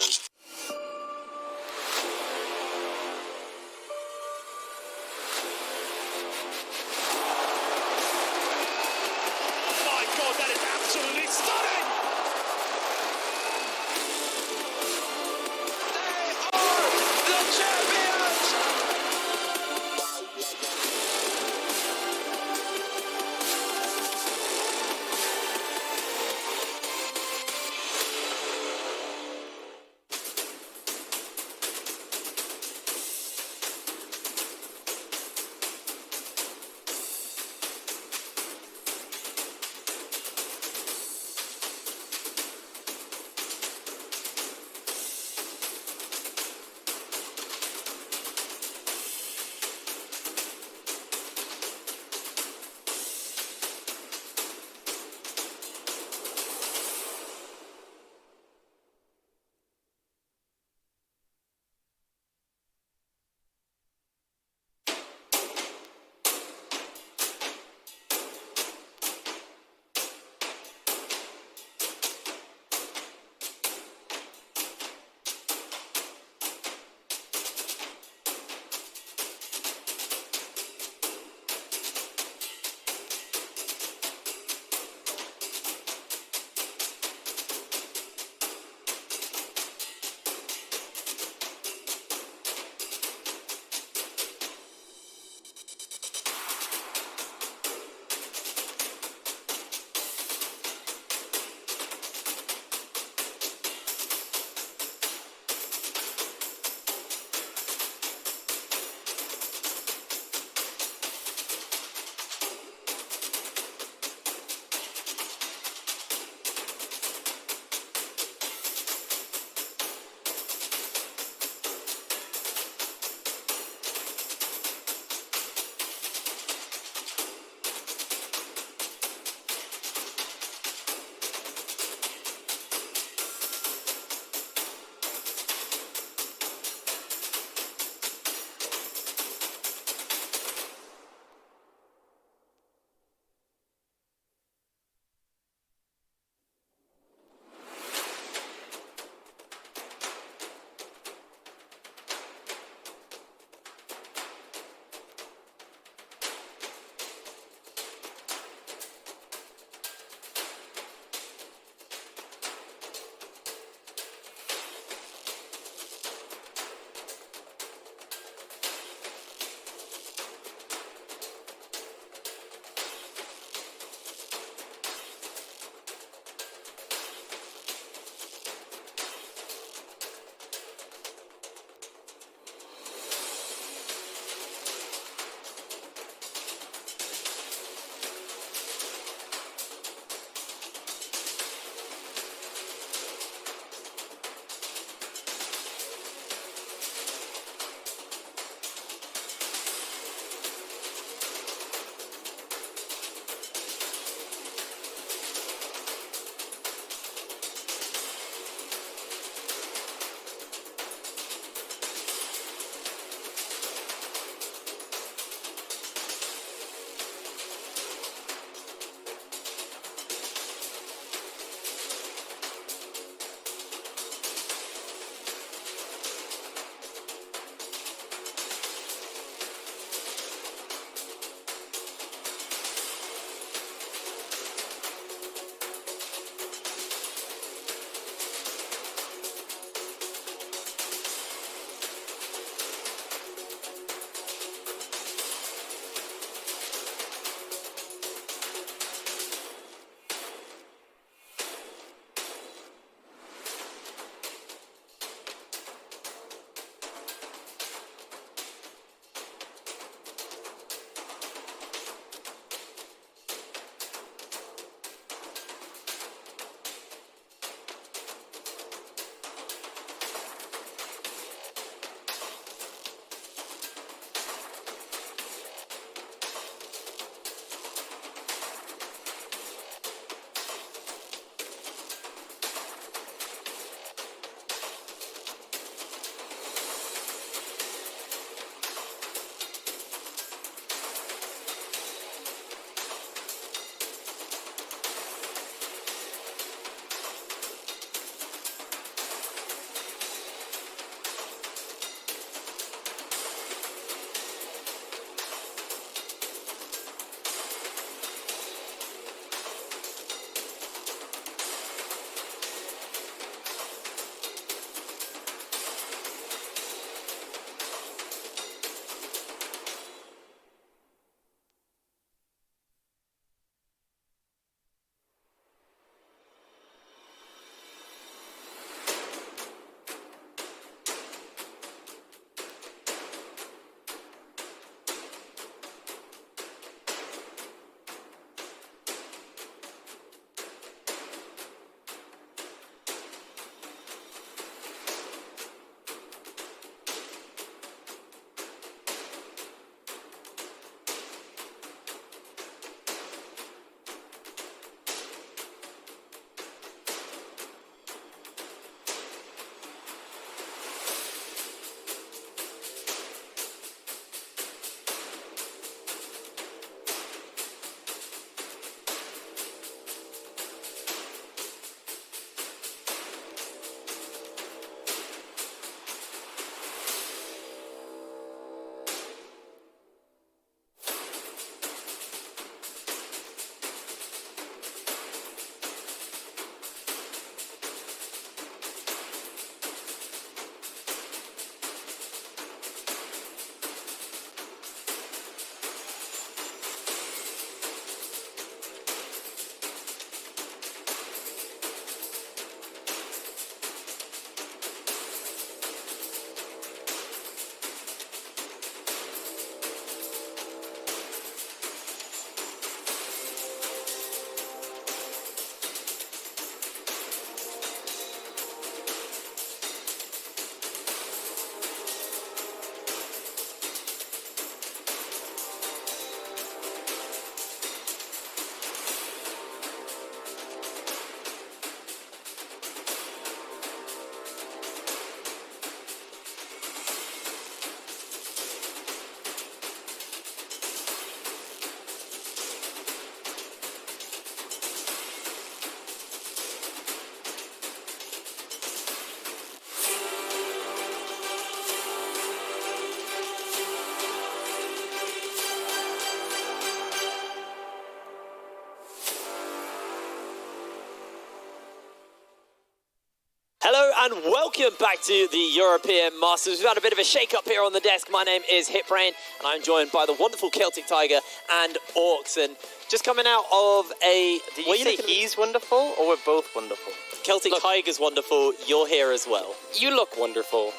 and welcome back to the European Masters. We've had a bit of a shake-up here on the desk. My name is Hitbrain, and I'm joined by the wonderful Celtic Tiger and Orcs. And just coming out of a... Did you say he's wonderful, or we're both wonderful? Celtic Tiger's wonderful. You're here as well. You look wonderful.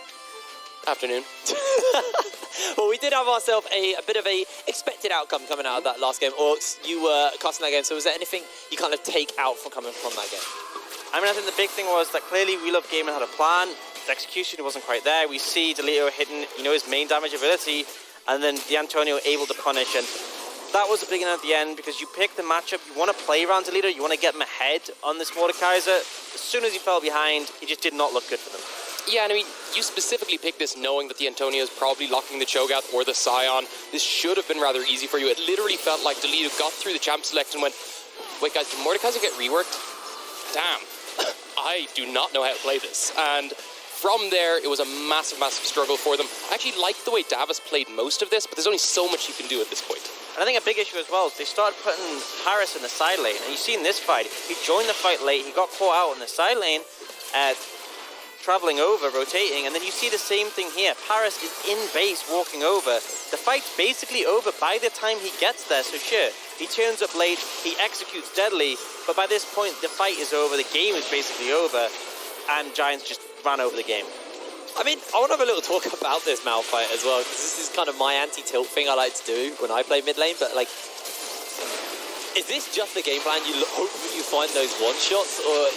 Afternoon. Well, we did have ourselves a bit of a expected outcome coming out of that last game. Orcs, you were casting that game, so was there anything you kind of take out from coming from that game? I mean, I think the big thing was that clearly We Love Gaming had a plan. The execution wasn't quite there. We see Delito hitting, his main damage ability, and then D'Antonio able to punish. And that was the beginning at the end, because you pick the matchup. You want to play around Delito. You want to get him ahead on this Mordekaiser. As soon as he fell behind, it just did not look good for them. Yeah, and I mean, you specifically picked this knowing that the Antonio is probably locking the Cho'Gath or the Scion. This should have been rather easy for you. It literally felt like Delito got through the champ select and went, wait guys, did Mordekaiser get reworked? Damn, I do not know how to play this. And from there, it was a massive, massive struggle for them. I actually liked the way Davis played most of this, but there's only so much you can do at this point. And I think a big issue as well is they started putting Paris in the side lane. And you see in this fight, he joined the fight late, he got caught out in the side lane, traveling over, rotating, and then you see the same thing here. Paris is in base, walking over. The fight's basically over by the time he gets there, so sure, he turns up late, he executes deadly, but by this point, the fight is over, the game is basically over, and Giants just ran over the game. I mean, I want to have a little talk about this Malphite as well, because this is kind of my anti-tilt thing I like to do when I play mid lane, but like, is this just the game plan? You hope that you find those one-shots, or,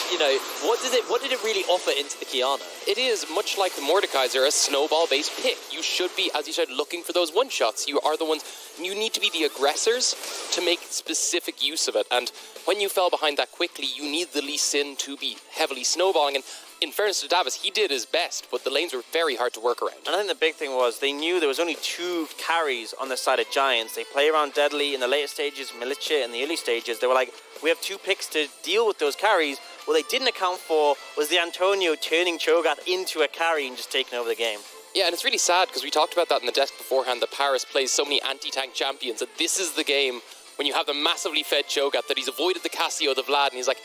what did it really offer into the Qiyana? It is, much like the Mordekaiser, a snowball-based pick. You should be, as you said, looking for those one-shots. You are the ones, you need to be the aggressors to make specific use of it. And when you fell behind that quickly, you need the Lee Sin to be heavily snowballing. And in fairness to Davis, he did his best, but the lanes were very hard to work around. And I think the big thing was they knew there was only 2 carries on the side of Giants. They play around Deadly in the later stages, Militia in the early stages. They were like, we have 2 picks to deal with those carries. What they didn't account for was the Antonio turning Cho'Gath into a carry and just taking over the game. Yeah, and it's really sad because we talked about that in the desk beforehand, that Paris plays so many anti-tank champions, that this is the game when you have the massively fed Cho'Gath, that he's avoided the Cassio, the Vlad, and he's like,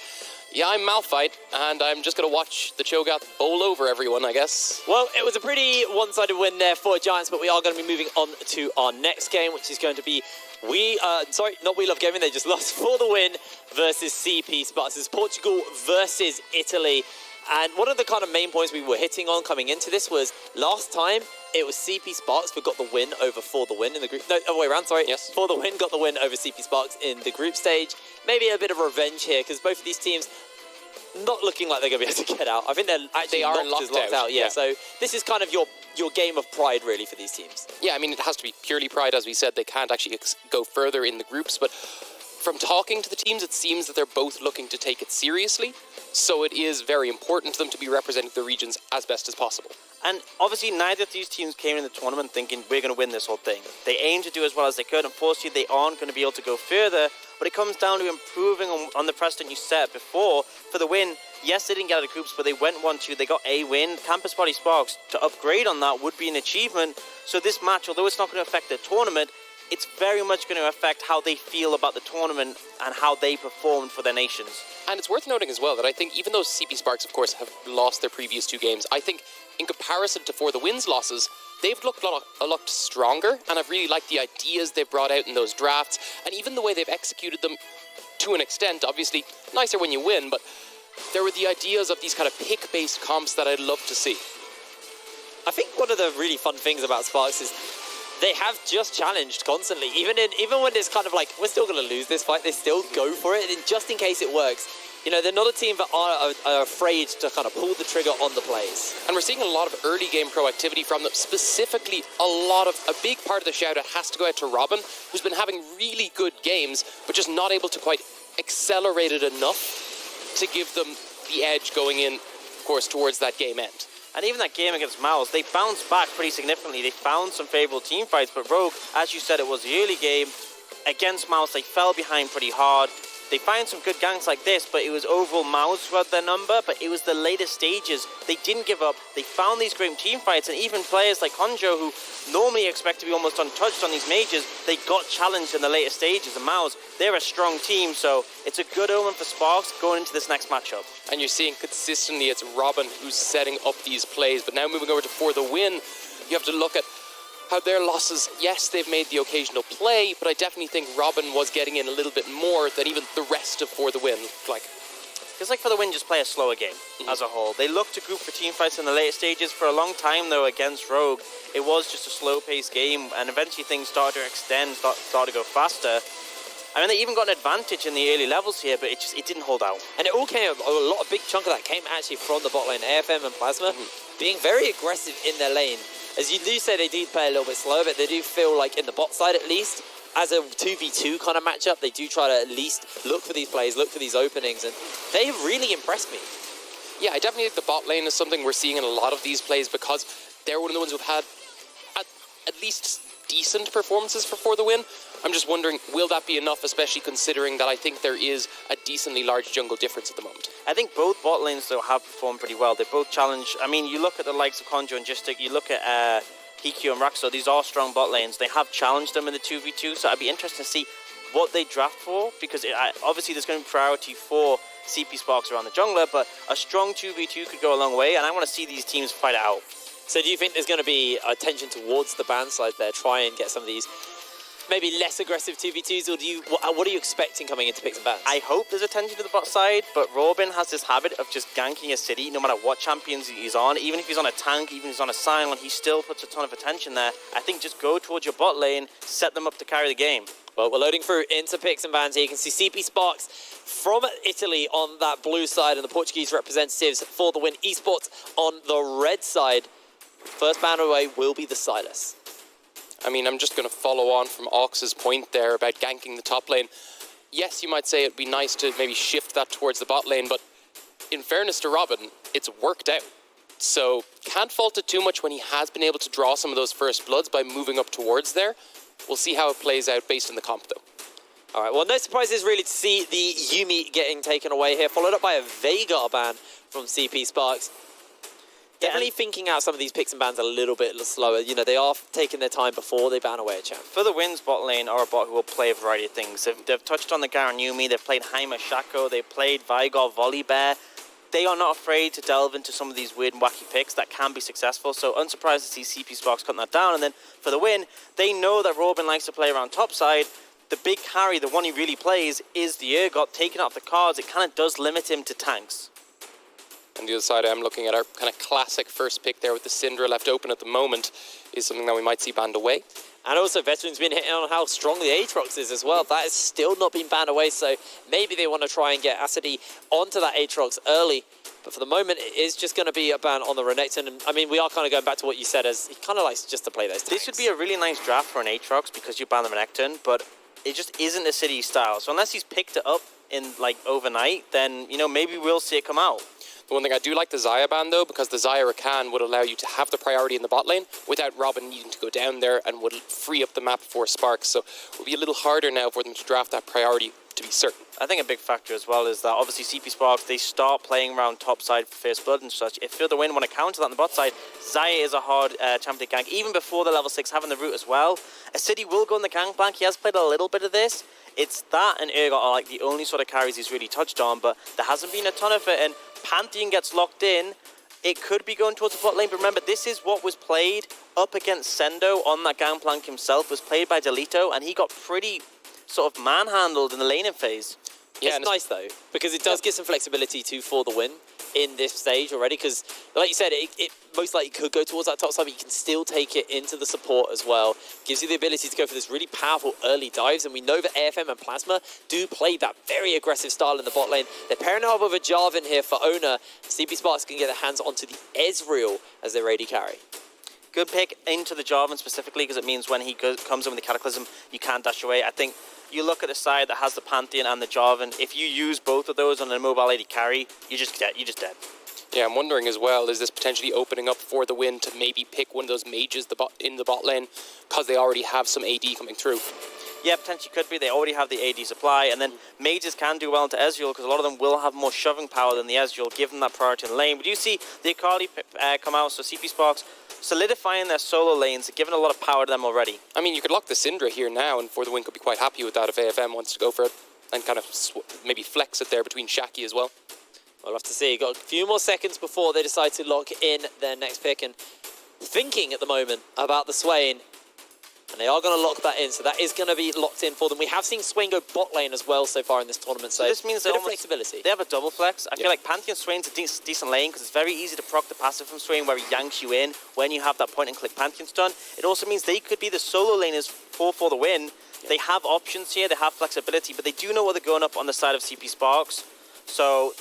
yeah, I'm Malphite, and I'm just going to watch the Cho'Gath bowl over everyone, I guess. Well, it was a pretty one-sided win there for Giants, but we are going to be moving on to our next game, which is going to be not We Love Gaming, they just lost for the win versus CP Sparks. It's Portugal versus Italy. And one of the kind of main points we were hitting on coming into this was last time it was CP Sparks who got the win over For the Win in the group. No, other way around, sorry. Yes. For the Win got the win over CP Sparks in the group stage. Maybe a bit of revenge here because both of these teams not looking like they're going to be able to get out. I think they're actually locked out. Yeah, so this is kind of your game of pride, really, for these teams. Yeah, I mean, it has to be purely pride. As we said, they can't actually go further in the groups, but from talking to the teams, it seems that they're both looking to take it seriously, so it is very important to them to be representing the regions as best as possible. And obviously, neither of these teams came in the tournament thinking we're going to win this whole thing. They aimed to do as well as they could. Unfortunately, they aren't going to be able to go further, but it comes down to improving on the precedent you set before for the win. Yes, they didn't get out of groups, but they went 1-2. They got a win. Campus Party Sparks, to upgrade on that would be an achievement. So this match, although it's not going to affect the tournament, it's very much going to affect how they feel about the tournament and how they performed for their nations. And it's worth noting as well that I think even though CP Sparks, of course, have lost their previous 2 games, I think in comparison to For the Win's losses, they've looked a lot stronger, and I've really liked the ideas they've brought out in those drafts, and even the way they've executed them to an extent. Obviously, nicer when you win, but there were the ideas of these kind of pick-based comps that I'd love to see. I think one of the really fun things about Sparks is they have just challenged constantly. Even when it's kind of like, we're still going to lose this fight, they still go for it, and just in case it works. They're not a team that are afraid to kind of pull the trigger on the plays. And we're seeing a lot of early game proactivity from them. Specifically, a big part of the shout-out has to go out to Robin, who's been having really good games, but just not able to quite accelerate it enough to give them the edge going in, of course, towards that game end. And even that game against Mouse, they bounced back pretty significantly. They found some favourable team fights, but Rogue, as you said, it was the early game. Against Mouse, they fell behind pretty hard. They find some good ganks like this, but it was overall MOUZ who had their number, but it was the later stages. They didn't give up. They found these great team fights, and even players like Honjo, who normally expect to be almost untouched on these majors, they got challenged in the later stages. And MOUZ, they're a strong team, so it's a good omen for Sparks going into this next matchup. And you're seeing consistently it's Robin who's setting up these plays, but now moving over to For the Win, you have to look at how their losses, yes, they've made the occasional play, but I definitely think Robin was getting in a little bit more than even the rest of For the Win. Because For the Win just play a slower game as a whole. They look to group for team fights in the later stages. For a long time, though, against Rogue, it was just a slow-paced game, and eventually things started to extend, started to go faster. I mean, they even got an advantage in the early levels here, but it didn't hold out. And it all came, a big chunk of that came actually from the bot lane, AFM and Plasma, being very aggressive in their lane. As you do say, they do play a little bit slow, but they do feel like in the bot side at least, as a 2v2 kind of matchup, they do try to at least look for these plays, look for these openings, and they have really impressed me. Yeah, I definitely think the bot lane is something we're seeing in a lot of these plays because they're one of the ones who've had at least decent performances For the Win. I'm just wondering, will that be enough, especially considering that I think there is a decently large jungle difference at the moment? I think both bot lanes, though, have performed pretty well. They both challenge. I mean, you look at the likes of Conjo and Gistic, you look at Hikyu and Raxo, these are strong bot lanes. They have challenged them in the 2v2, so I'd be interested to see what they draft for, because obviously there's going to be priority for CP Sparks around the jungler, but a strong 2v2 could go a long way, and I want to see these teams fight it out. So do you think there's going to be attention towards the ban side there, try and get some of these maybe less aggressive 2v2s, or what are you expecting coming into picks and bans? I hope there's attention to the bot side, but Robin has this habit of just ganking a city no matter what champions he's on. Even if he's on a tank, even if he's on a Sion, he still puts a ton of attention there. I think just go towards your bot lane, set them up to carry the game. Well, we're loading through into picks and bans here. You can see CP Sparks from Italy on that blue side and the Portuguese representatives For the Win Esports on the red side. First ban away will be the Sylas. I mean, I'm just going to follow on from Ox's point there about ganking the top lane. Yes, you might say it'd be nice to maybe shift that towards the bot lane, but in fairness to Robin, it's worked out. So can't fault it too much when he has been able to draw some of those first bloods by moving up towards there. We'll see how it plays out based on the comp, though. All right, well, no surprises really to see the Yuumi getting taken away here, followed up by a Veigar ban from CP Sparks. Definitely thinking out some of these picks and bans a little bit slower. You know, they are taking their time before they ban away a champ. For the Win's bot lane are a bot who will play a variety of things. They've touched on the Garen Yuumi, they've played Jaime Shaco, they've played Veigar Volibear. They are not afraid to delve into some of these weird and wacky picks that can be successful, so unsurprised to see CP Sparks cutting that down. And then for the Win, they know that Robin likes to play around topside. The big carry, the one he really plays, is the Urgot. Taking off the cards, it kind of does limit him to tanks. On the other side, I'm looking at our kind of classic first pick there with the Syndra left open at the moment is something that we might see banned away. And also, Veteran's been hitting on how strong the Aatrox is as well. That has still not been banned away, so maybe they want to try and get Asadi onto that Aatrox early. But for the moment, it is just going to be a ban on the Renekton. And I mean, we are kind of going back to what you said, as he kind of likes just to play those tanks. This would be a really nice draft for an Aatrox because you ban the Renekton, but it just isn't a City style. So unless he's picked it up in like overnight, then, you know, maybe we'll see it come out. The one thing I do like the Xayah ban though, because the Xayah Rakan would allow you to have the priority in the bot lane without Robin needing to go down there and would free up the map for Sparks. So it will be a little harder now for them to draft that priority to be certain. I think a big factor as well is that obviously CP Sparks, they start playing around top side for first blood and such. If For the Win want to counter that on the bot side, Xayah is a hard champion to gank, even before the level 6 having the root as well. A City will go on the gangplank. He has played a little bit of this. It's that and Urgot are like the only sort of carries he's really touched on, but there hasn't been a ton of it, and Pantheon gets locked in. It could be going towards the bot lane, but remember, this is what was played up against Sendo on that gangplank himself, was played by Delito, and he got pretty sort of manhandled in the laning phase. Yeah, it's nice though, because it does give some flexibility to For the Win in this stage already, because like you said, it most likely could go towards that top side, but you can still take it into the support as well. Gives you the ability to go for this really powerful early dives, and we know that AFM and Plasma do play that very aggressive style in the bot lane. They're pairing up with a Jarvan here for Oner. CP Sparks can get their hands onto the Ezreal as their AD carry. Good pick into the Jarvan specifically, because it means when he comes in with the Cataclysm, you can't dash away. I think you look at the side that has the Pantheon and the Jarvan, if you use both of those on a mobile AD carry, you're just dead. Yeah, I'm wondering as well, is this potentially opening up For the Win to maybe pick one of those mages in the bot lane, because they already have some AD coming through? Yeah, potentially could be. They already have the AD supply, and then mages can do well into Ezreal because a lot of them will have more shoving power than the Ezreal, give them that priority in the lane. But you see the Akali come out, so CP Sparks solidifying their solo lanes, giving a lot of power to them already. I mean, you could lock the Syndra here now, and For the Win could be quite happy with that if AFM wants to go for it and kind of maybe flex it there between Shaki as well. We'll have to see. Got a few more seconds before they decide to lock in their next pick, and thinking at the moment about the Swain, and they are going to lock that in, so that is going to be locked in for them. We have seen Swain go bot lane as well so far in this tournament, so this means a bit of flexibility. They have a double flex. I feel like Pantheon Swain's a decent lane because it's very easy to proc the passive from Swain where he yanks you in when you have that point and click Pantheon stun. It also means they could be the solo laners for the win. They have options here, they have flexibility, but they do know what they're going up on the side of CP Sparks. So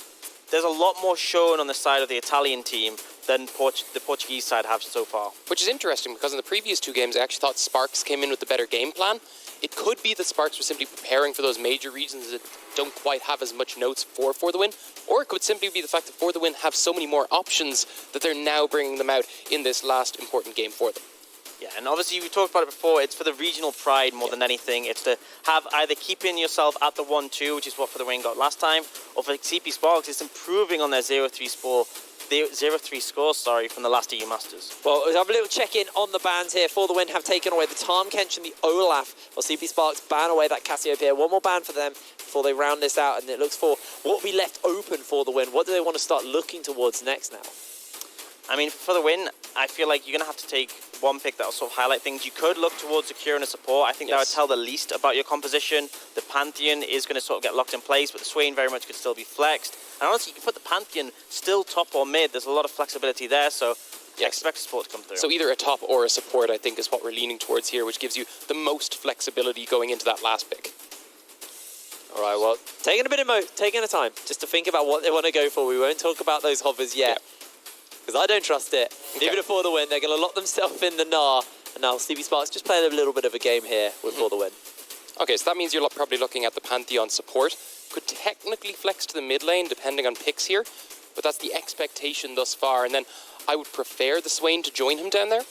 there's a lot more shown on the side of the Italian team than the Portuguese side have so far. Which is interesting because in the previous two games I actually thought Sparks came in with the better game plan. It could be that Sparks were simply preparing for those major regions that don't quite have as much notes for the Win, or it could simply be the fact that For the Win have so many more options that they're now bringing them out in this last important game for them. Yeah, and obviously we talked about it before, it's for the regional pride more than anything. It's to have either keeping yourself at the 1-2, which is what For the Win got last time, or for CP Sparks, it's improving on their 0-3 score. The 0-3 scores, from the last EU Masters. Well, we'll have a little check-in on the bans here. For the Win have taken away the Tahm Kench and the Olaf, while CP Sparks ban away that Cassiopeia. One more ban for them before they round this out, and it looks for what will be left open for the Win. What do they want to start looking towards next now? I mean, For the Win, I feel like you're going to have to take one pick that will sort of highlight things. You could look towards Secure and a support. I think that would tell the least about your composition. The Pantheon is going to sort of get locked in place, but the Swain very much could still be flexed. And honestly, you can put the Pantheon still top or mid. There's a lot of flexibility there, so expect support to come through. So either a top or a support, I think, is what we're leaning towards here, which gives you the most flexibility going into that last pick. All right, well, taking a time just to think about what they want to go for. We won't talk about those hovers yet. Because I don't trust it. Okay. Even For the Win, they're going to lock themselves in the Gnar. And now CP Sparks just playing a little bit of a game here with For the Win. Okay, so that means you're probably looking at the Pantheon support. Could technically flex to the mid lane, depending on picks here. But that's the expectation thus far. And then I would prefer the Swain to join him down there.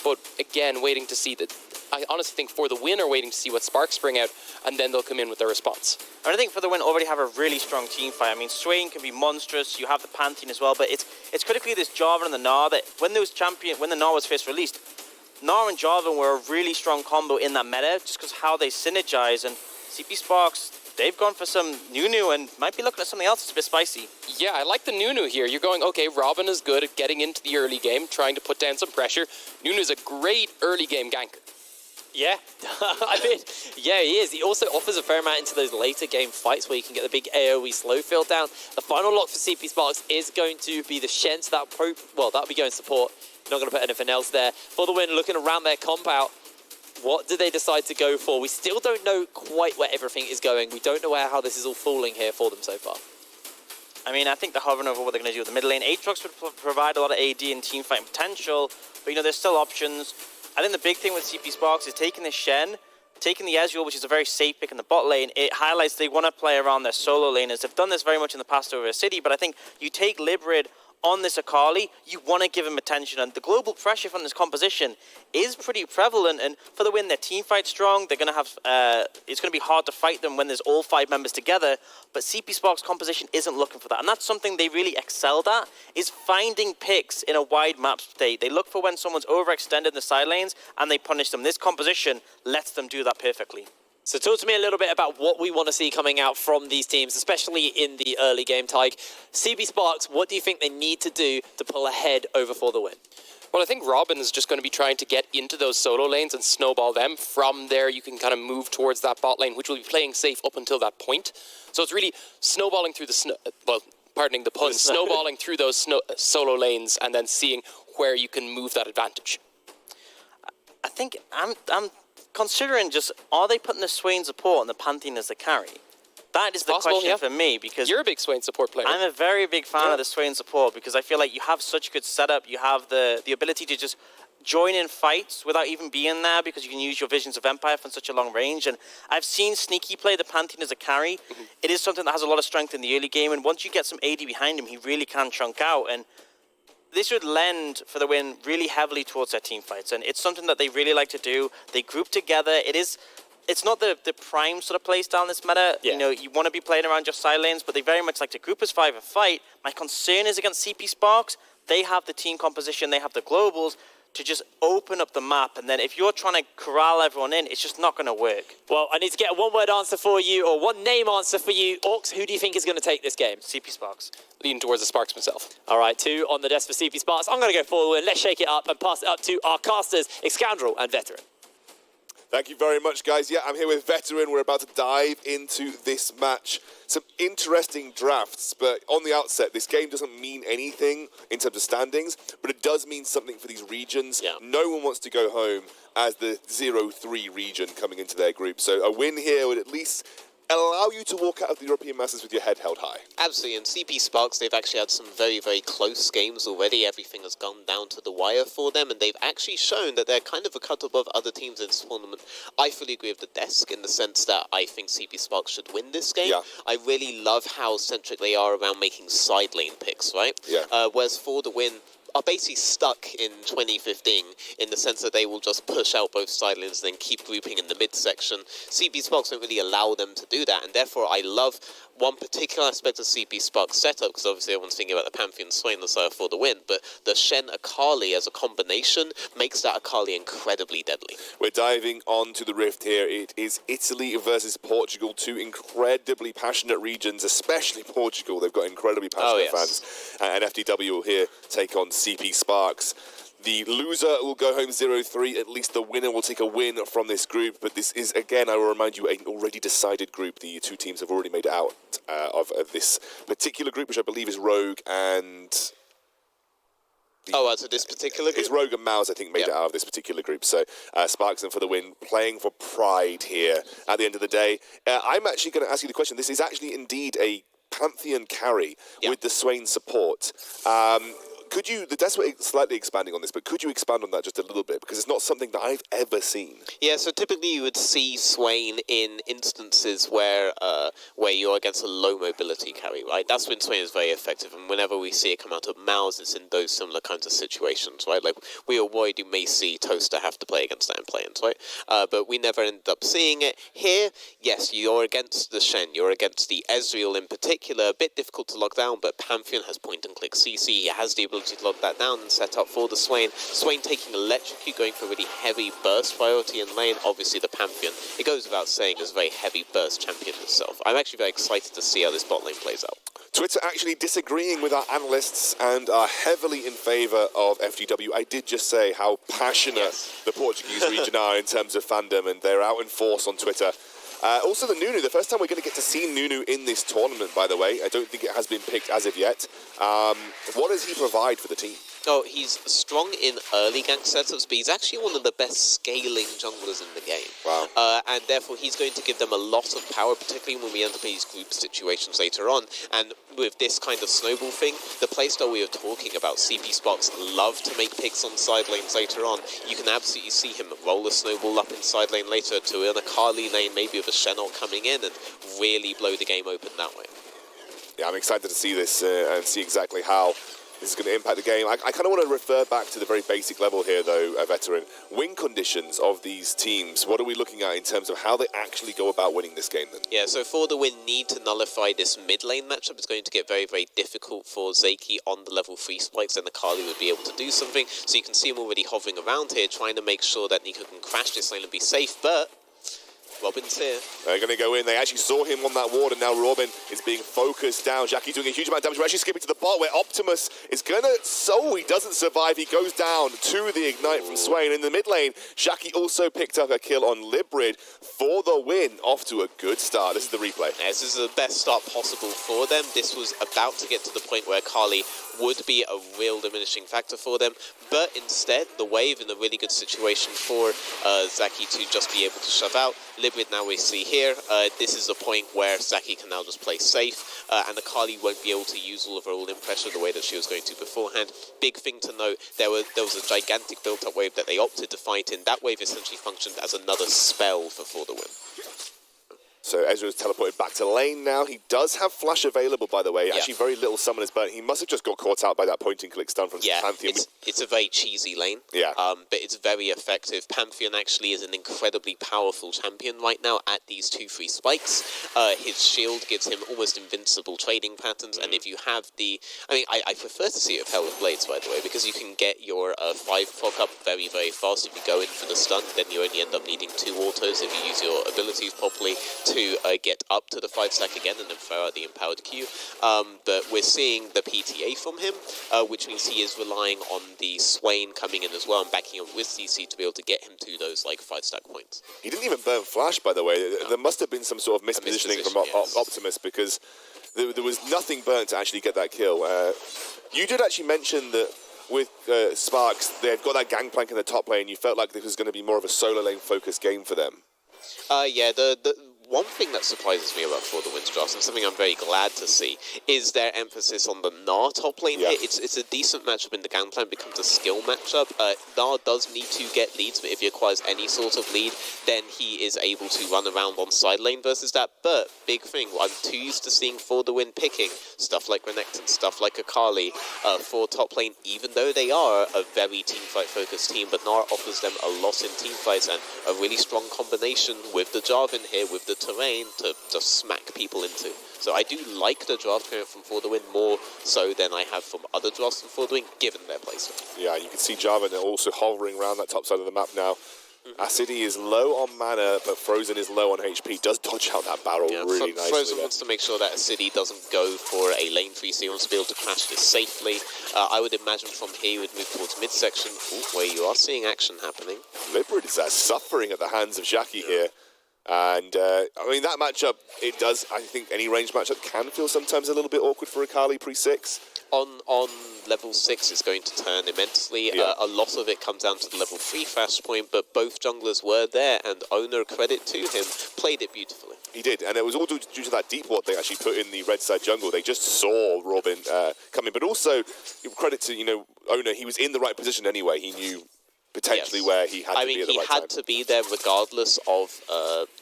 But again, waiting to see that. I honestly think For the Win are waiting to see what Sparks bring out, and then they'll come in with their response. And I think For the Win already have a really strong team fight. I mean, Swain can be monstrous. You have the Pantheon as well, but it's critically this Jarvan and the Gnar that when the Gnar was first released, Gnar and Jarvan were a really strong combo in that meta, just because how they synergize. And CP Sparks, they've gone for some Nunu and might be looking at something else that's a bit spicy. Yeah, I like the Nunu here. You're going, okay, Robin is good at getting into the early game, trying to put down some pressure. Nunu's a great early game ganker. Yeah, I mean, yeah, he is. He also offers a fair amount into those later game fights where you can get the big AoE slow field down. The final lock for CP Sparks is going to be the Shen, so that'll be going support. Not going to put anything else there. For the Win, looking around their comp out, what do they decide to go for? We still don't know quite where everything is going. We don't know how this is all falling here for them so far. I mean, I think they're hovering over what they're going to do with the mid lane. Aatrox would provide a lot of AD and team fighting potential, but there's still options. I think the big thing with CP Sparks is taking the Shen, taking the Ezreal, which is a very safe pick in the bot lane. It highlights they want to play around their solo laners. They've done this very much in the past over a City, but I think you take Librid on this Akali, you want to give him attention, and the global pressure from this composition is pretty prevalent. And For the Win, their team fight's strong. They're going to have it's going to be hard to fight them when there's all 5 members together, but CP Sparks' composition isn't looking for that, and that's something they really excelled at, is finding picks in a wide map state. They look for when someone's overextended in the side lanes and they punish them. This composition lets them do that perfectly. So talk to me a little bit about what we want to see coming out from these teams, especially in the early game, Tyke. CP Sparks, what do you think they need to do to pull ahead over For the Win? Well, I think Robin is just going to be trying to get into those solo lanes and snowball them. From there, you can kind of move towards that bot lane, which will be playing safe up until that point. So it's really snowballing through pardoning the pun, snowballing through those solo lanes and then seeing where you can move that advantage. I think I'm considering are they putting the Swain support and the Pantheon as the carry? That is the question for me, because you're a big Swain support player. I'm a very big fan of the Swain support because I feel like you have such good setup. You have the ability to just join in fights without even being there because you can use your Visions of Empire from such a long range. And I've seen Sneaky play the Pantheon as a carry. It is something that has a lot of strength in the early game, and once you get some AD behind him, he really can chunk out. And this would lend For the Win really heavily towards their team fights, and it's something that they really like to do. They group together. It is it's not the prime sort of play style in this meta. Yeah. You know, you want to be playing around your side lanes, but they very much like to group as 5 and fight. My concern is against CP Sparks. They have the team composition, they have the globals to just open up the map, and then if you're trying to corral everyone in, it's just not going to work. Well, I need to get a one-word answer for you, or one-name answer for you. Orcs, who do you think is going to take this game? CP Sparks. Leaning towards the Sparks myself. All right, 2 on the desk for CP Sparks. I'm going to go forward. Let's shake it up and pass it up to our casters, Excoundrel and Veteran. Thank you very much, guys. Yeah, I'm here with Veteran. We're about to dive into this match. Some interesting drafts, but on the outset, this game doesn't mean anything in terms of standings, but it does mean something for these regions. Yeah. No one wants to go home as the 0-3 region coming into their group, so a win here would at least allow you to walk out of the European Masters with your head held high. Absolutely, and CP Sparks, they've actually had some very, very close games already. Everything has gone down to the wire for them, and they've actually shown that they're kind of a cut above other teams in this tournament. I fully agree with the desk in the sense that I think CP Sparks should win this game. Yeah. I really love how centric they are around making side lane picks, right? Yeah. Whereas For the Win are basically stuck in 2015 in the sense that they will just push out both side lanes and then keep grouping in the midsection. CP Sparks don't really allow them to do that, and therefore I love one particular aspect of CP Sparks' setup, because obviously everyone's thinking about the Pantheon Swain the side For the Win, but the Shen Akali as a combination makes that Akali incredibly deadly. We're diving on to the Rift here. It is Italy versus Portugal, 2 incredibly passionate regions, especially Portugal. They've got incredibly passionate fans. And FDW will here take on CP Sparks. The loser will go home 0-3. At least the winner will take a win from this group. But this is, again, I will remind you, an already decided group. The 2 teams have already made it out of this particular group, which I believe is Rogue and... So this particular group? It's Rogue and Mouse, I think, made it out of this particular group. So Sparks in for the win, playing for pride here at the end of the day. I'm actually going to ask you the question. This is actually indeed a Pantheon carry with the Swain support. Could you, that's slightly expanding on this, but could you expand on that just a little bit? Because it's not something that I've ever seen. Yeah, so typically you would see Swain in instances where you're against a low mobility carry, right? That's when Swain is very effective, and whenever we see it come out of Mouse, it's in those similar kinds of situations, right? Like, we are worried you may see Toaster have to play against that in play-ins, right? But we never end up seeing it. Here, yes, you're against the Shen, you're against the Ezreal in particular, a bit difficult to lock down, but Pantheon has point-and-click CC, he has the ability to lock that down and set up for the Swain. Swain taking Electrocute, going for a really heavy burst priority in lane. Obviously the Pantheon, it goes without saying, is a very heavy burst champion itself. I'm actually very excited to see how this bot lane plays out. Twitter actually disagreeing with our analysts and are heavily in favour of FGW. I did just say how passionate the Portuguese region are in terms of fandom, and they're out in force on Twitter. Also the Nunu, the first time we're going to get to see Nunu in this tournament, by the way. I don't think it has been picked as of yet. What does he provide for the team? Oh, he's strong in early gank setups, but he's actually one of the best scaling junglers in the game. Wow. And therefore, he's going to give them a lot of power, particularly when we end up in these group situations later on. And with this kind of snowball thing, the playstyle we were talking about, CP Sparks love to make picks on side lanes later on. You can absolutely see him roll a snowball up in side lane later to an Akali lane, maybe with a Shenol coming in, and really blow the game open that way. Yeah, I'm excited to see this and see exactly how this is going to impact the game. I kind of want to refer back to the very basic level here, though, Veteran. Win conditions of these teams, what are we looking at in terms of how they actually go about winning this game, then? Yeah, so For the Win need to nullify this mid lane matchup. It's going to get very, very difficult for Zeki on the level 3 spikes, and Akali would be able to do something. So you can see him already hovering around here, trying to make sure that Nico can crash this lane and be safe, but Robin's here. They're going to go in. They actually saw him on that ward, and now Robin is being focused down. Jackie doing a huge amount of damage. We're actually skipping to the bot where Optimus is going to... So he doesn't survive. He goes down to the Ignite from Swain. In the mid lane, Jackie also picked up a kill on Librid for the win. Off to a good start. This is the replay. Yeah, this is the best start possible for them. This was about to get to the point where Kali would be a real diminishing factor for them, but instead the wave in a really good situation for Zaki to just be able to shove out. Librid now we see here, this is the point where Zaki can now just play safe, and Akali won't be able to use all of her all-in pressure the way that she was going to beforehand. Big thing to note, there was a gigantic built-up wave that they opted to fight in. That wave essentially functioned as another spell for the win. So Ezra's teleported back to lane now. He does have flash available, by the way. Yeah. Actually, very little summoners, but he must have just got caught out by that point-and-click stun from Pantheon. It's a very cheesy lane. Yeah. But it's very effective. Pantheon actually is an incredibly powerful champion right now at these 2-3 spikes. His shield gives him almost invincible trading patterns, and if you have the... I prefer to see it with Hell of Blades, by the way, because you can get your 5 proc up very, very fast. If you go in for the stun, then you only end up needing 2 autos if you use your abilities properly to get up to the 5 stack again and then throw out the empowered Q. But we're seeing the PTA from him, which means he is relying on the Swain coming in as well and backing up with CC to be able to get him to those 5 stack points. He didn't even burn flash, by the way. No. There must have been some sort of mispositioning from Optimus, because there was nothing burnt to actually get that kill. You did actually mention that with Sparks, they've got that gangplank in the top lane. You felt like this was going to be more of a solo lane focused game for them. Yeah, the one thing that surprises me about For the Win's drafts, and something I'm very glad to see, is their emphasis on the Gnar top lane here. It's a decent matchup in the Gangplank, becomes a skill matchup. Gnar does need to get leads, but if he acquires any sort of lead, then he is able to run around on side lane versus that. But, big thing, I'm too used to seeing For the Win picking stuff like Renekton, stuff like Akali for top lane, even though they are a very teamfight focused team, but Gnar offers them a lot in teamfights and a really strong combination with the Jarvan here, with the terrain to just smack people into. So I do like the draft coming from For the Win more so than I have from other drafts from For the Win, given their playstyle. Yeah, you can see Jarvan also hovering around that top side of the map now. Acidi is low on mana, but Frozen is low on HP. Does dodge out that barrel really nicely. Frozen wants to make sure that Acidi doesn't go for a lane free, so he wants to be able to crash this safely. I would imagine from here he would move towards midsection, where you are seeing action happening. Librid is suffering at the hands of Jackie here. And, that matchup, it does, I think any range matchup can feel sometimes a little bit awkward for Akali pre-6. On level 6 is going to turn immensely. A lot of it comes down to the level 3 flash point, but both junglers were there, and Owner, credit to him, played it beautifully. He did, and it was all due to that deep ward they actually put in the red side jungle. They just saw Robin coming, but also credit to, Owner, he was in the right position anyway. He knew potentially where he had to be at the right time. He had to be there regardless of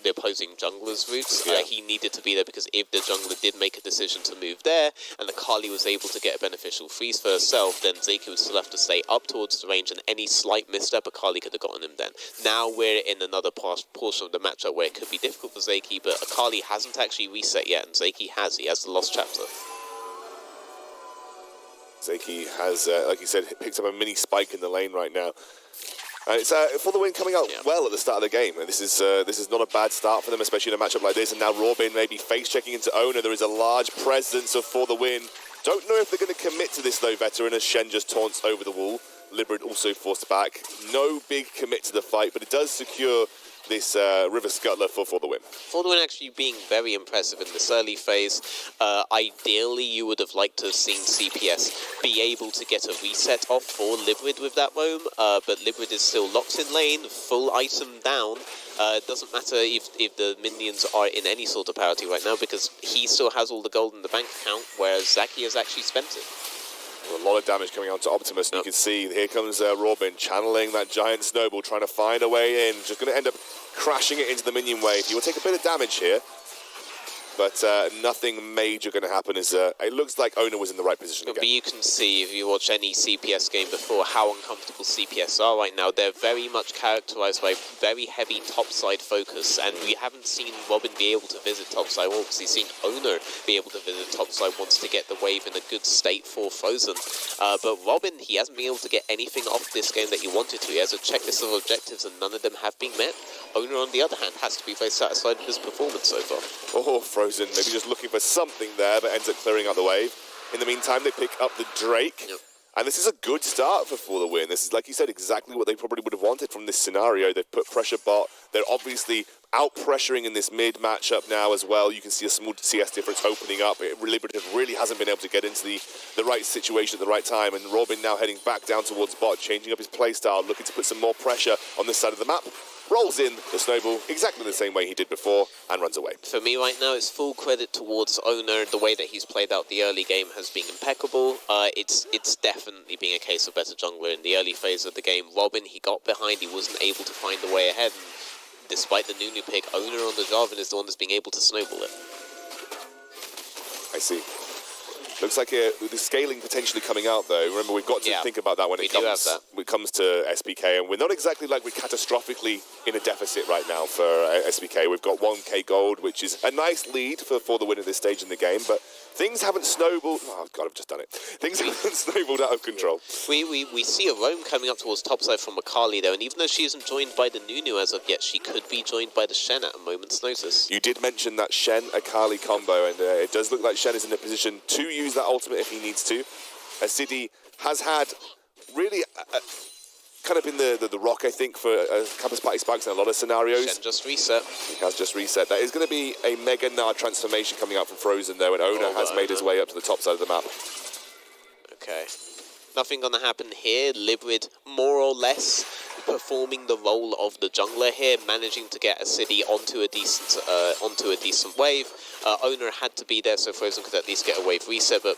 the opposing jungler's routes. He needed to be there because if the jungler did make a decision to move there and Akali was able to get a beneficial freeze for herself, then Zeki would still have to stay up towards the range, and any slight misstep, Akali could have gotten him then. Now we're in another portion of the matchup where it could be difficult for Zeki, but Akali hasn't actually reset yet, and Zeki has. He has the lost chapter. Zeki has, like you said, picked up a mini spike in the lane right now. It's For the Win coming out well at the start of the game. This is not a bad start for them, especially in a matchup like this. And now Robin maybe face-checking into Owner. There is a large presence of For the Win. Don't know if they're going to commit to this, though, veteran, as Shen just taunts over the wall. Librid also forced back. No big commit to the fight, but it does secure this River Scuttler for the Win. For the Win actually being very impressive in this early phase. Ideally, you would have liked to have seen CPS be able to get a reset off for Librid with that roam, but Librid is still locked in lane, full item down. It doesn't matter if the minions are in any sort of parity right now, because he still has all the gold in the bank account, whereas Zaki has actually spent it. A lot of damage coming on to Optimus, and you can see here comes Robin channeling that giant snowball, trying to find a way in. Just going to end up crashing it into the minion wave. He will take a bit of damage here, but nothing major going to happen. As it looks like Owner was in the right position again. But you can see, if you watch any CPS game before, how uncomfortable CPS are right now. They're very much characterized by very heavy topside focus, and we haven't seen Robin be able to visit topside. We've obviously seen Owner be able to visit topside once to get the wave in a good state for Frozen. But Robin, he hasn't been able to get anything off this game that he wanted to. He has a checklist of objectives, and none of them have been met. Owner, on the other hand, has to be very satisfied with his performance so far. Oh, Frozen, maybe just looking for something there, but ends up clearing out the wave. In the meantime, they pick up the Drake. And this is a good start for the Win. This is, like you said, exactly what they probably would have wanted from this scenario. They've put pressure bot. They're obviously out-pressuring in this mid matchup now as well. You can see a small CS difference opening up. Liberative really hasn't been able to get into the right situation at the right time. And Robin now heading back down towards bot, changing up his playstyle, looking to put some more pressure on this side of the map. Rolls in the snowball exactly the same way he did before and runs away. For me right now, it's full credit towards Owner. The way that he's played out the early game has been impeccable. It's definitely been a case of better jungler in the early phase of the game. Robin, he got behind, he wasn't able to find the way ahead. despite the Nunu pick, Owner on the Jarvan is the one that's being able to snowball it. I see. Looks like the scaling potentially coming out, though. Remember, we've got to think about that when it comes to SPK, and we're not exactly like we're catastrophically in a deficit right now for SPK. We've got 1k gold, which is a nice lead for the win at this stage in the game, but things haven't snowballed. Oh, God, I've just done it. Things haven't snowballed out of control. We see a roam coming up towards topside from Akali, though, and even though she isn't joined by the Nunu as of yet, she could be joined by the Shen at a moment's notice. You did mention that Shen-Akali combo, and it does look like Shen is in a position to use that ultimate if he needs to. City has had really kind of been the rock, I think, for Campus Party Sparks in a lot of scenarios. Shen just reset. He has just reset. That is going to be a Mega Nard transformation coming out from Frozen, though, and Owner has made his way up to the top side of the map. Okay. Nothing going to happen here. Librid, more or less, performing the role of the jungler here, managing to get a city onto a decent wave. Owner had to be there so Frozen could at least get a wave reset, but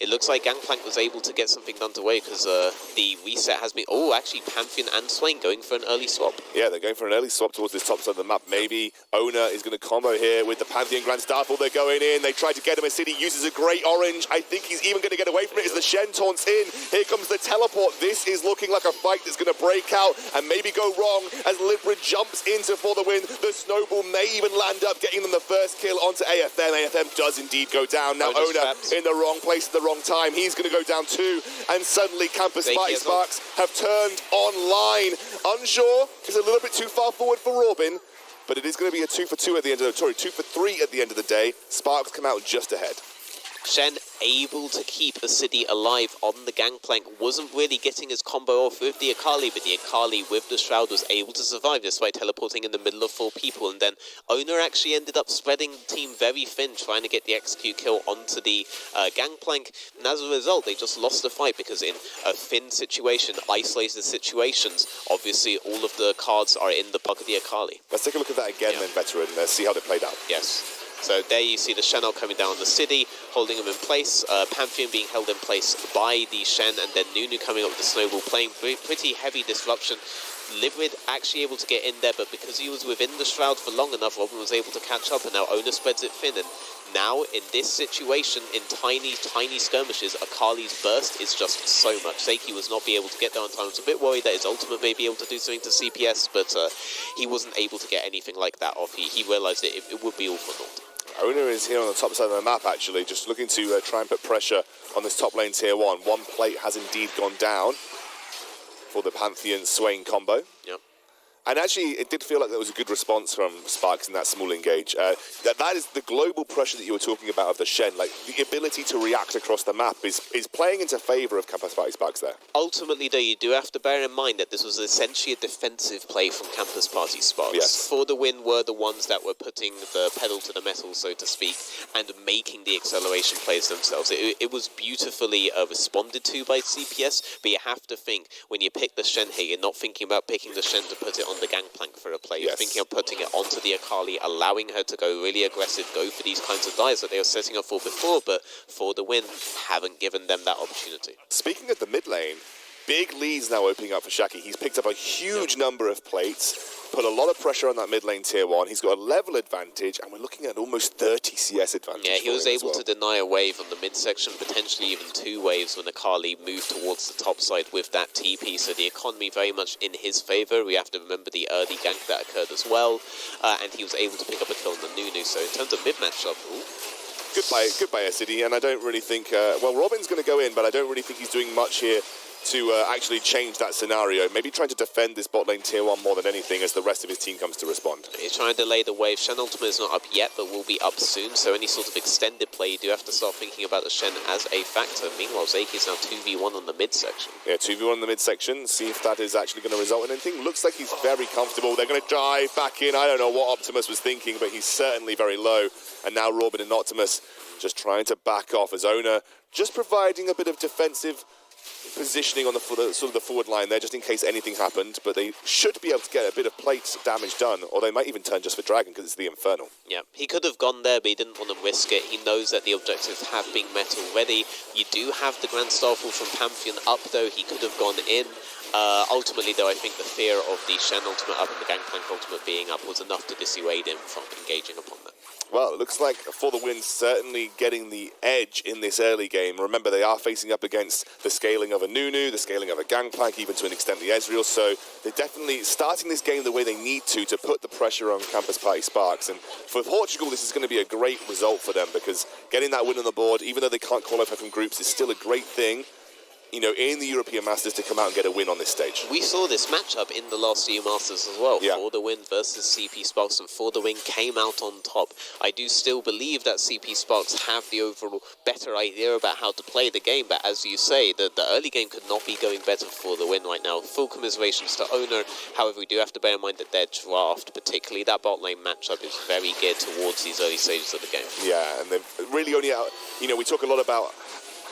it looks like Gangplank was able to get something underway because the reset has been... Oh, actually, Pantheon and Swain going for an early swap. Yeah, they're going for an early swap towards this top side of the map. Maybe Owner is going to combo here with the Pantheon Grand Starfall. They're going in. They try to get him. A city uses a great orange. I think he's even going to get away from it as the Shen taunts in. Here comes the teleport. This is looking like a fight that's going to break out and maybe go wrong as Librid jumps into for the win. The snowball may even land up, getting them the first kill onto AFM. AFM does indeed go down. Now Owner in the wrong place at the wrong time. He's going to go down too, and suddenly Campus Party Sparks have turned online. Unsure is a little bit too far forward for Robin, but it is going to be a 2 for 2 at the end of the... Sorry, 2 for 3 at the end of the day. Sparks come out just ahead. Shen able to keep the city alive on the Gangplank. Wasn't really getting his combo off with the Akali, but the Akali with the Shroud was able to survive despite teleporting in the middle of 4 people. And then Owner actually ended up spreading the team very thin, trying to get the execute kill onto the Gangplank. And as a result, they just lost the fight because in a thin situation, isolated situations, obviously all of the cards are in the pocket of the Akali. Let's take a look at that again then, Veteran, see how they played out. Yes. So there you see the Shen coming down on the city, holding him in place, Pantheon being held in place by the Shen, and then Nunu coming up with the snowball, playing pretty heavy disruption. Librid actually able to get in there, but because he was within the Shroud for long enough, Robin was able to catch up, and now Owner spreads it thin. And now, in this situation, in tiny skirmishes, Akali's burst is just so much. Seiki was not be able to get there on time. I was a bit worried that his ultimate may be able to do something to CPS, but he wasn't able to get anything like that off. He realised it would be all for naught. Owner is here on the top side of the map, actually, just looking to try and put pressure on this top lane tier 1. One plate has indeed gone down for the Pantheon Swain combo. Yep. And actually, it did feel like there was a good response from Sparks in that small engage. That is the global pressure that you were talking about of the Shen. Like, the ability to react across the map is playing into favour of Campus Party Sparks there. Ultimately, though, you do have to bear in mind that this was essentially a defensive play from Campus Party Sparks. Yes. For the win were the ones that were putting the pedal to the metal, so to speak, and making the acceleration plays themselves. It was beautifully responded to by CPS, but you have to think, when you pick the Shen here, you're not thinking about picking the Shen to put it on the Gangplank for a play. You're thinking of putting it onto the Akali, allowing her to go really aggressive, go for these kinds of dives that they were setting up for before, but for the win, haven't given them that opportunity. Speaking of the mid lane, big leads now opening up for Shaki. He's picked up a huge number of plates, put a lot of pressure on that mid lane tier 1. He's got a level advantage, and we're looking at almost 30 CS advantage. Yeah, he was able to deny a wave on the midsection, potentially even 2 waves when Akali moved towards the top side with that TP, so the economy very much in his favour. We have to remember the early gank that occurred as well, and he was able to pick up a kill on the Nunu, so in terms of mid-matchup, goodbye City, and I don't really think... well, Robin's going to go in, but I don't really think he's doing much here to actually change that scenario. Maybe trying to defend this bot lane tier 1 more than anything as the rest of his team comes to respond. He's trying to delay the wave. Shen ultimate is not up yet, but will be up soon, so any sort of extended play, you do have to start thinking about the Shen as a factor. Meanwhile, Seiki is now 2v1 on the midsection. Yeah, 2v1 on the midsection. See if that is actually going to result in anything. Looks like he's very comfortable. They're going to dive back in. I don't know what Optimus was thinking, but he's certainly very low. And now Robin and Optimus just trying to back off as Owner, just providing a bit of defensive positioning on the sort of the forward line there, just in case anything happened, but they should be able to get a bit of plate damage done, or they might even turn just for Dragon because it's the Infernal. Yeah, he could have gone there, but he didn't want to risk it. He knows that the objectives have been met already. You do have the Grand Starfall from Pantheon up, though. He could have gone in. Ultimately, though, I think the fear of the Shen ultimate up and the Gangplank ultimate being up was enough to dissuade him from engaging upon that. Well, it looks like For the Win certainly getting the edge in this early game. Remember, they are facing up against the scaling of a Nunu, the scaling of a Gangplank, even to an extent the Ezreal, so they're definitely starting this game the way they need to put the pressure on Campus Party Sparks. And for Portugal, this is going to be a great result for them, because getting that win on the board, even though they can't qualify from groups, is still a great thing, you know, in the European Masters to come out and get a win on this stage. We saw this matchup in the last EU Masters as well. Yeah. For the Win versus CP Sparks, and For the Win came out on top. I do still believe that CP Sparks have the overall better idea about how to play the game, but as you say, the early game could not be going better for the Win right now. Full commiserations to Owner. However, we do have to bear in mind that their draft, particularly that bot lane matchup, is very geared towards these early stages of the game. Yeah, and they're really only out, you know, we talk a lot about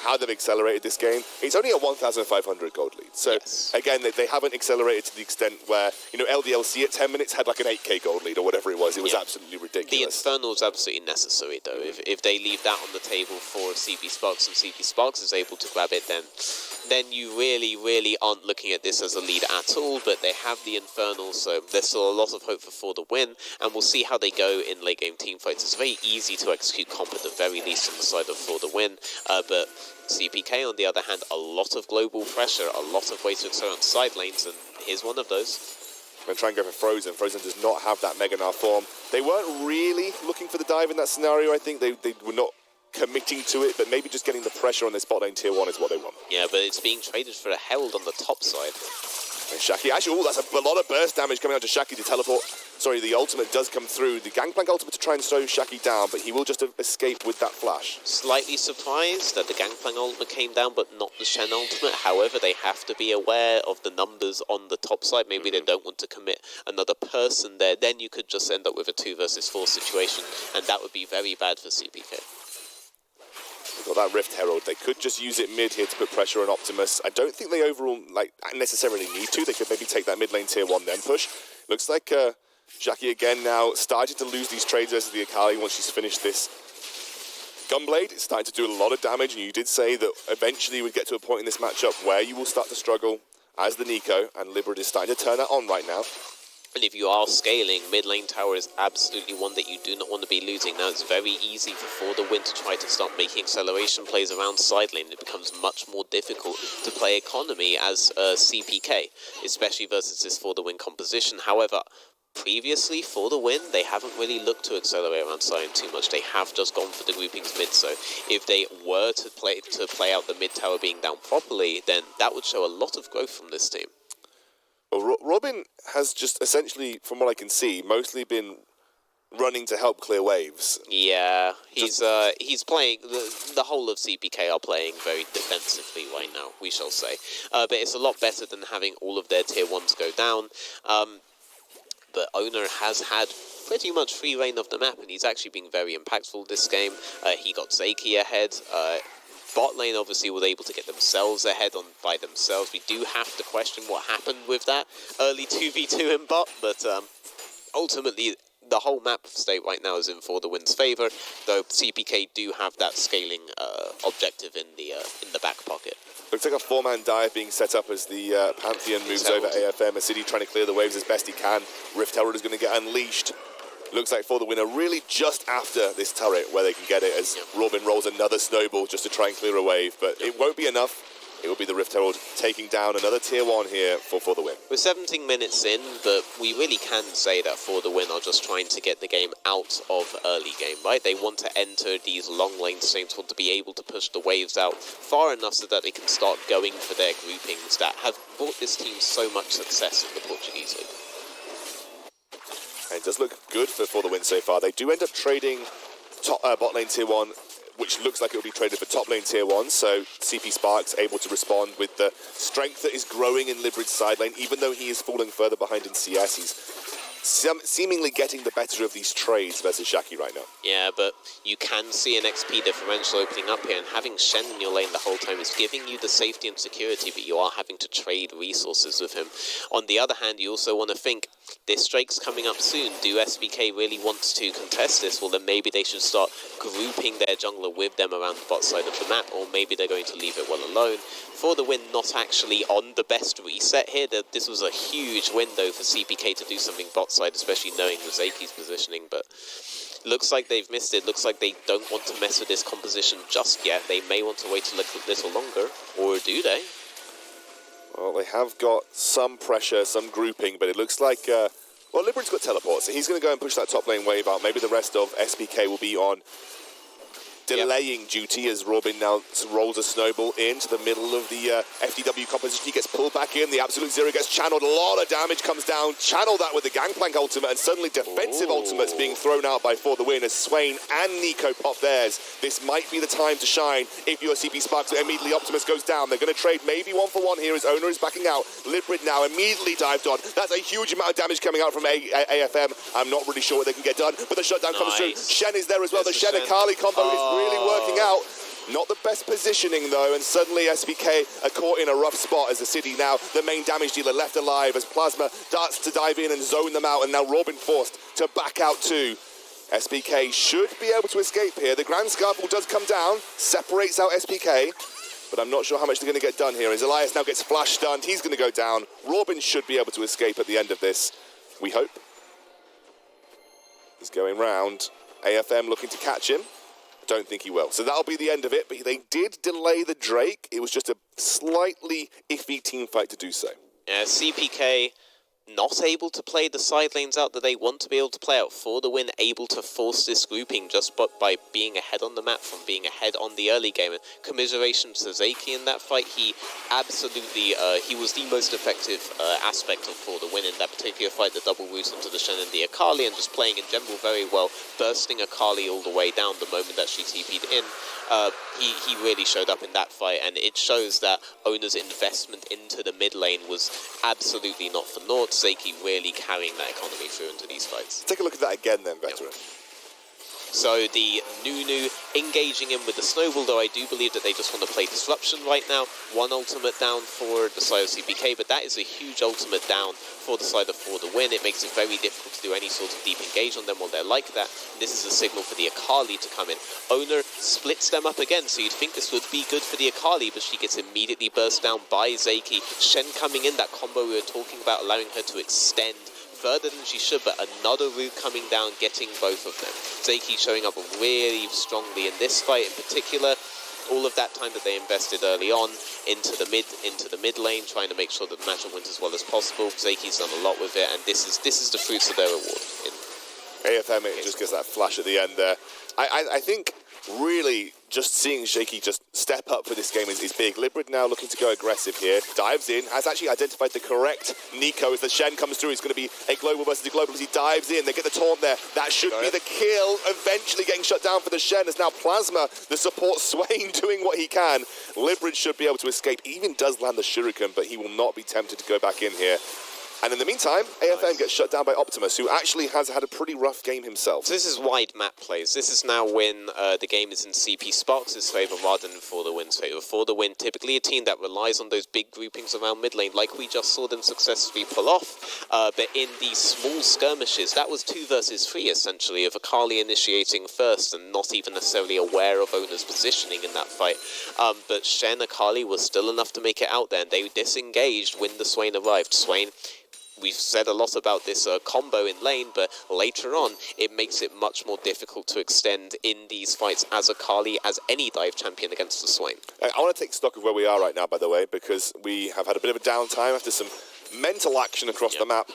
how they've accelerated this game. It's only a 1,500 gold lead. So, yes. Again, they haven't accelerated to the extent where, you know, LDLC at 10 minutes had like an 8k gold lead or whatever it was. It was absolutely ridiculous. The Infernal is absolutely necessary, though. If they leave that on the table for CP Sparks and CP Sparks is able to grab it, then you really aren't looking at this as a lead at all, but they have the Infernal, so there's still a lot of hope for the Win, and we'll see how they go in late game team fights. It's very easy to execute comp at the very least on the side of For the Win, but CPK, on the other hand, a lot of global pressure, a lot of ways to accelerate on side lanes, and here's one of those. And try and go for Frozen. Frozen does not have that Mega Gnar form. They weren't really looking for the dive in that scenario, I think. They were not committing to it, but maybe just getting the pressure on their bot lane tier 1 is what they want. Yeah, but it's being traded for a Herald on the top side. And Shaki, actually, that's a lot of burst damage coming out to Shaki to teleport. Sorry, the ultimate does come through. The Gangplank ultimate to try and slow Shaki down, but he will just escape with that flash. Slightly surprised that the Gangplank ultimate came down, but not the Shen ultimate. However, they have to be aware of the numbers on the top side. Maybe they don't want to commit another person there. Then you could just end up with a 2 versus 4 situation, and that would be very bad for CPK. They've got that Rift Herald. They could just use it mid here to put pressure on Optimus. I don't think they overall necessarily need to. They could maybe take that mid lane tier 1 then push. Looks like Shaki again now started to lose these trades versus the Akali once she's finished this Gunblade. It's starting to do a lot of damage, and you did say that eventually we'd get to a point in this matchup where you will start to struggle as the Nico, and Librid is starting to turn that on right now. And if you are scaling, mid lane tower is absolutely one that you do not want to be losing. Now, it's very easy for the Win to try to start making acceleration plays around side lane. It becomes much more difficult to play economy as CPK, especially versus this For the Win composition. However, previously, For the Win, they haven't really looked to accelerate around side too much. They have just gone for the groupings mid, so if they were to play out the mid tower being down properly, then that would show a lot of growth from this team. Well, Robin has just essentially, from what I can see, mostly been running to help clear waves. Yeah, he's playing, the whole of CPK are playing very defensively right now, we shall say. But it's a lot better than having all of their tier 1s go down. But Owner has had pretty much free reign of the map, and he's actually been very impactful this game. He got Zeki ahead. Bot lane obviously was able to get themselves ahead by themselves. We do have to question what happened with that early 2v2 in bot, but ultimately the whole map state right now is in For the Win's favour, though CPK do have that scaling objective in the back pocket. Looks like a 4-man dive being set up as the Pantheon moves over AFM. City trying to clear the waves as best he can. Rift Herald is going to get unleashed. Looks like For the Win really just after this turret where they can get it as Robin rolls another snowball just to try and clear a wave, but it won't be enough. It will be the Rift Herald taking down another tier 1 here for the Win. We're 17 minutes in, but we really can say that For the Win are just trying to get the game out of early game, right? They want to enter these long lane states, want to be able to push the waves out far enough so that they can start going for their groupings that have brought this team so much success in the Portuguese League. And it does look good for the Win so far. They do end up trading bot lane tier 1, which looks like it will be traded for top lane tier 1, so CP Sparks able to respond with the strength that is growing in Librid's side lane. Even though he is falling further behind in CS, he's seemingly getting the better of these trades versus Shaki right now. Yeah, but you can see an XP differential opening up here, and having Shen in your lane the whole time is giving you the safety and security, but you are having to trade resources with him. On the other hand, you also want to think, this Drake's coming up soon. Do SBK really want to contest this? Well, then maybe they should start grouping their jungler with them around the bot side of the map, or maybe they're going to leave it well alone. For the win, not actually on the best reset here. This was a huge window for CPK to do something bot side, especially knowing Zaki's positioning, but looks like they've missed it. Looks like they don't want to mess with this composition just yet. They may want to wait a little longer, or do they? Well, they have got some pressure, some grouping, but it looks like, well, Librid's got teleports, so he's going to go and push that top lane wave out. Maybe the rest of SBK will be on delaying duty as Robin now rolls a snowball into the middle of the FDW composition. He gets pulled back in. The Absolute Zero gets channeled. A lot of damage comes down. Channel that with the Gangplank ultimate, and suddenly defensive ultimates being thrown out by For the Win as Swain and Nico pop theirs. This might be the time to shine if you're CP Sparks. Immediately Optimus goes down. They're going to trade maybe 1-for-1 here as Owner is backing out. Librid now immediately dived on. That's a huge amount of damage coming out from AFM. I'm not really sure what they can get done, but the shutdown comes through. Shen is there as well. The Shen Akali combo is really working out. Not the best positioning though, and suddenly SBK are caught in a rough spot as the City now, the main damage dealer, left alive as Plasma darts to dive in and zone them out, and now Robin forced to back out too. SBK should be able to escape here. The Grand Scarfle does come down, separates out SBK, but I'm not sure how much they're going to get done here. As Elias now gets flash stunned, he's going to go down. Robin should be able to escape at the end of this, we hope. He's going round. AFM looking to catch him. Don't think he will. So that'll be the end of it, but they did delay the Drake. It was just a slightly iffy team fight to do so. Yeah, CPK not able to play the side lanes out that they want to be able to play out. For the win, able to force this grouping just by being ahead on the map from being ahead on the early game. And commiseration to Zaki in that fight. He absolutely, he was the most effective aspect of For the Win in that particular fight. The double route onto the Shen and the Akali, and just playing in general very well, bursting Akali all the way down the moment that she TP'd in. He really showed up in that fight, and it shows that Owner's investment into the mid lane was absolutely not for naught. Zaki really carrying that economy through into these fights. Take a look at that again then, Veteran. Yep. So the Nunu engaging him with the snowball, though I do believe that they just want to play disruption right now. One ultimate down for the side of CPK, but that is a huge ultimate down for the side of For the Win. It makes it very difficult to do any sort of deep engage on them while they're like that. And this is a signal for the Akali to come in. Owner splits them up again, so you'd think this would be good for the Akali, but she gets immediately burst down by Zaki. Shen coming in, that combo we were talking about, allowing her to extend further than she should, but another route coming down, getting both of them. Zaki showing up really strongly in this fight in particular. All of that time that they invested early on into the mid lane, trying to make sure that the matchup wins as well as possible. Zaki's done a lot with it, and this is the fruits of their reward. AFM, it just gets that flash at the end there. I think really just seeing Zaki just step up for this game is big. Librid now looking to go aggressive here. Dives in, has actually identified the correct Nico as the Shen comes through. He's going to be a global versus a global as he dives in. They get the taunt there. That should be the kill. Eventually getting shut down for the Shen as now Plasma, the support Swain, doing what he can. Librid should be able to escape. He even does land the Shuriken, but he will not be tempted to go back in here. And in the meantime, AFM gets shut down by Optimus, who actually has had a pretty rough game himself. So this is wide map plays. This is now when the game is in CP Sparks' favour rather than For the Win's favour. For the Win, typically a team that relies on those big groupings around mid lane, like we just saw them successfully pull off. But in these small skirmishes, that was 2 versus 3 essentially, of Akali initiating first and not even necessarily aware of Owner's positioning in that fight. But Shen Akali was still enough to make it out there, and they disengaged when the Swain arrived. Swain, we've said a lot about this combo in lane, but later on, it makes it much more difficult to extend in these fights as Akali, as any dive champion against the Swain. I want to take stock of where we are right now, by the way, because we have had a bit of a downtime after some mental action across the map.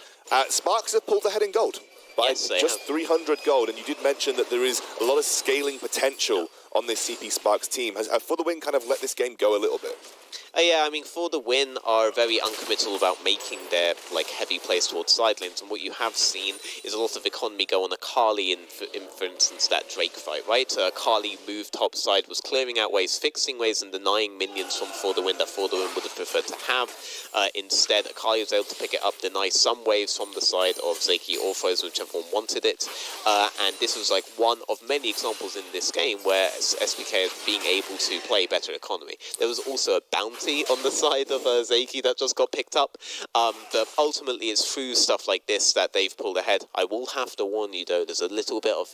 Sparks have pulled ahead in gold by just 300 gold, and you did mention that there is a lot of scaling potential on this CP Sparks team. Has For the Win kind of let this game go a little bit? Yeah, I mean, For the Win are very uncommittal about making their heavy plays towards side lanes, and what you have seen is a lot of economy go on Akali in for instance, that Drake fight, right? Akali moved topside, was clearing out waves, fixing waves, and denying minions from For the Win that For the Win would have preferred to have. Instead, Akali was able to pick it up, deny some waves from the side of Zaki or Foes, whichever one wanted it, and this was one of many examples in this game where SBK is being able to play better economy. There was also a bounty bounty on the side of Zeki that just got picked up. But ultimately, it's through stuff like this that they've pulled ahead. I will have to warn you, though, there's a little bit of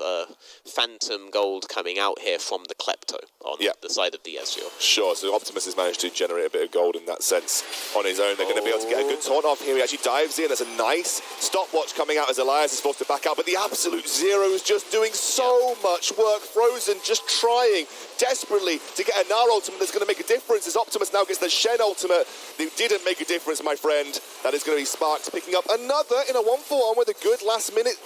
phantom gold coming out here from the Klepto on the side of the Ezreal. Sure, so Optimus has managed to generate a bit of gold in that sense on his own. They're going to be able to get a good taunt off here. He actually dives in. There's a nice stopwatch coming out as Elias is forced to back out, but the Absolute Zero is just doing so much work. Frozen just trying desperately to get a Gnar ultimate that's going to make a difference as Optimus now gets the Shen ultimate. They didn't make a difference, my friend. That is going to be Sparks picking up another in a 1-for-1 with a good last-minute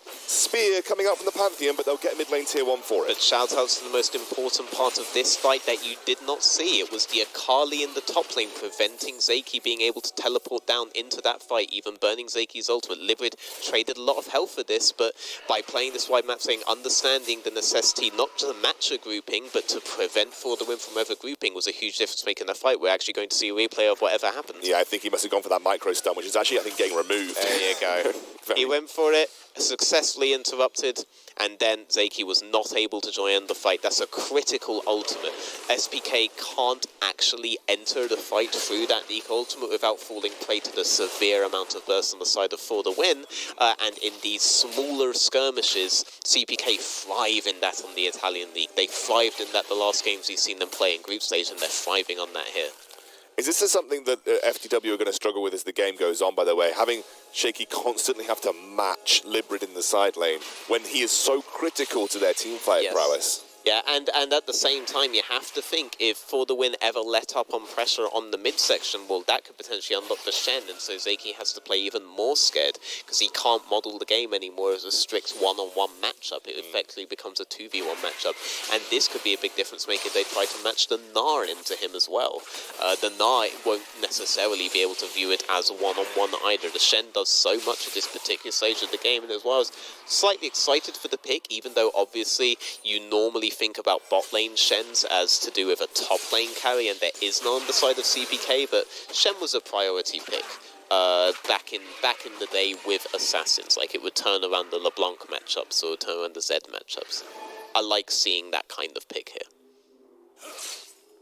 spear coming out from the Pantheon, but they'll get mid lane tier 1 for it. But shout out to the most important part of this fight that you did not see. It was the Akali in the top lane preventing Zeki being able to teleport down into that fight, even burning Zeki's ultimate. Librid traded a lot of health for this, but by playing this wide map, saying understanding the necessity not to match a grouping, but to prevent For the Win from ever grouping was a huge difference maker in the fight. We're actually going to see a replay of whatever happened. Yeah, I think he must have gone for that micro stun, which is actually, I think, getting removed. There you go. He went for it, successfully interrupted, and then Zeki was not able to join the fight. That's a critical ultimate. SPK can't actually enter the fight through that Nico ultimate without falling prey to the severe amount of burst on the side of For the Win, and in these smaller skirmishes, CPK thrive in that on the Italian League. They thrived in that the last games we've seen them play in group stage, and they're thriving on that here. Is this something that FTW are going to struggle with as the game goes on, by the way? Having Shaky constantly have to match Librid in the side lane when he is so critical to their teamfight prowess. Yeah, and at the same time, you have to think if For the Win ever let up on pressure on the midsection, well, that could potentially unlock the Shen, and so Zeki has to play even more scared because he can't model the game anymore as a strict one-on-one matchup. It effectively becomes a 2v1 matchup, and this could be a big difference maker if they try to match the Gnar into him as well. The Gnar won't necessarily be able to view it as one-on-one either. The Shen does so much at this particular stage of the game, and as well, I was slightly excited for the pick, even though obviously you normally think about bot lane Shens as to do with a top lane carry, and there is none on the side of CPK, but Shen was a priority pick back in the day with Assassins. Like, it would turn around the LeBlanc matchups or turn around the Zed matchups. I like seeing that kind of pick here.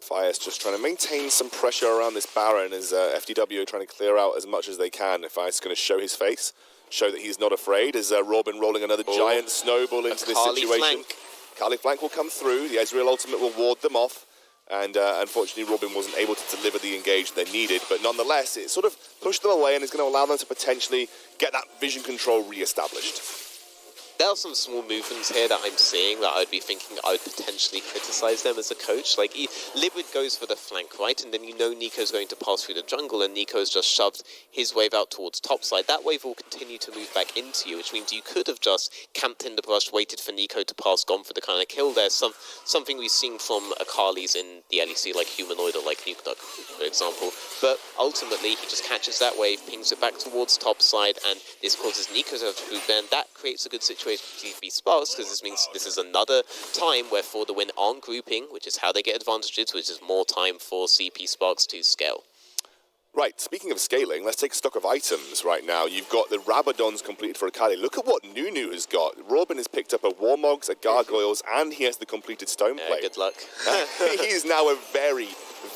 Fire's just trying to maintain some pressure around this Baron as FTW are trying to clear out as much as they can. Fire's going to show his face, show that he's not afraid, as Robin rolling another giant snowball into this situation. Flank. Kali flank will come through, the Ezreal ultimate will ward them off, and unfortunately Robin wasn't able to deliver the engage they needed, but nonetheless it sort of pushed them away and is going to allow them to potentially get that vision control re-established. There are some small movements here that I'm seeing that I'd be thinking I would potentially criticize them as a coach. Like, Librid goes for the flank, right? And then you know Nico's going to pass through the jungle, and Nico's just shoved his wave out towards topside. That wave will continue to move back into you, which means you could have just camped in the brush, waited for Nico to pass, gone for the kind of kill there. Something we've seen from Akali's in the LEC, like Humanoid or like Nuke Duck, for example. But ultimately, he just catches that wave, pings it back towards topside, and this causes Nico to have to group there, and that creates a good situation for TFB Sparks, because this means this is another time where For the Win aren't grouping, which is how they get advantages, which is more time for CP Sparks to scale. Right, speaking of scaling, let's take stock of items right now. You've got the Rabadons completed for Akali. Look at what Nunu has got. Robin has picked up a Warmogs, a Gargoyles, and he has the completed Stoneplate. Good luck. He is now a very,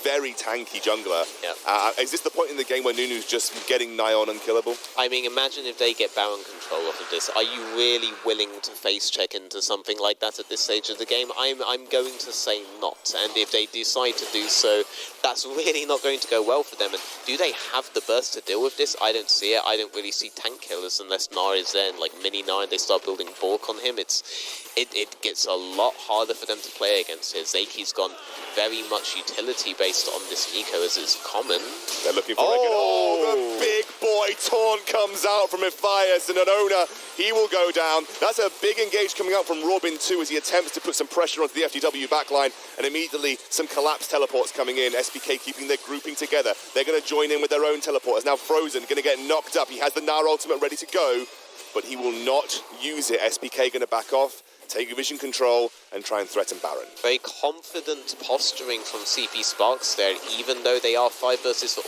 very tanky jungler. Yep. Is this the point in the game where Nunu's just getting nigh on unkillable? I mean, imagine if they get Baron control off of this. Are you really willing to face check into something like that at this stage of the game? I'm going to say not. And if they decide to do so, that's really not going to go well for them. And do they have the burst to deal with this? I don't see it. I don't really see tank killers unless Gnar is there, and like mini Gnar, and they start building Bork on him. It gets a lot harder for them to play against here. Zeki's gone very much utility based on this Nico, as is common. They're looking for the big boy taunt comes out from Ephias, and Anona, he will go down. That's a big engage coming out from Robin too, as he attempts to put some pressure onto the FTW backline, and immediately some collapse teleports coming in. SPK keeping their grouping together. They're going to join in with their own teleporters. Now Frozen going to get knocked up. He has the Gnar ultimate ready to go, but he will not use it. SPK going to back off, take vision control, and try and threaten Baron. Very confident posturing from CP Sparks there, even though they are 5 versus 4.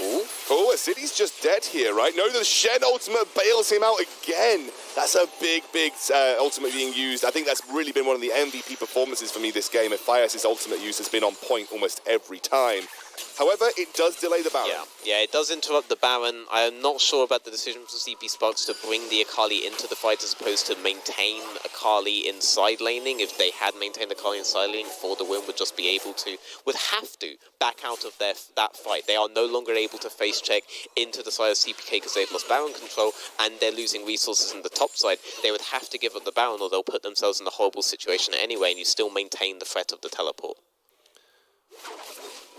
Oh, City's just dead here, right? No, the Shen ultimate bails him out again. That's a big ultimate being used. I think that's really been one of the MVP performances for me this game. Ephias' ultimate use has been on point almost every time. However, it does delay the Baron. Yeah, it does interrupt the Baron. I am not sure about the decision for CP Sparks to bring the Akali into the fight as opposed to maintain Akali in side laning. If they had maintained Akali in side laning, For the Win would just be able to, would have to back out of that fight. They are no longer able to face check into the side of CPK because they've lost Baron control and they're losing resources in the top side. They would have to give up the Baron or they'll put themselves in a horrible situation anyway, and you still maintain the threat of the teleport.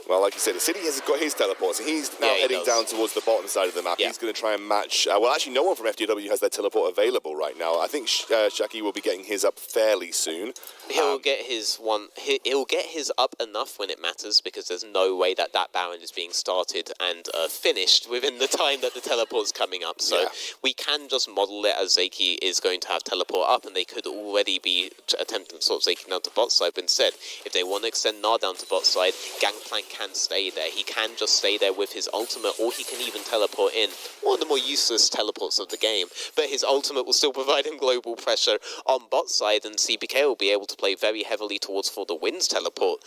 Well, like you said, the City has got his teleport, so he's now heading down towards the bottom side of the map. He's going to try and match... well, actually, no one from FTW has their teleport available right now. I think Shaki will be getting his up fairly soon. He'll get his one. He'll get his up enough when it matters because there's no way that Baron is being started and finished within the time that the teleport's coming up. So we can just model it as Zeki is going to have teleport up, and they could already be attempting to sort of Zeki down to bot side. But instead, if they want to extend Gnar down to bot side, Gangplank can stay there. He can just stay there with his ultimate, or he can even teleport in. One of the more useless teleports of the game, but his ultimate will still provide him global pressure on bot side, and CPK will be able to play very heavily towards For the Win's teleport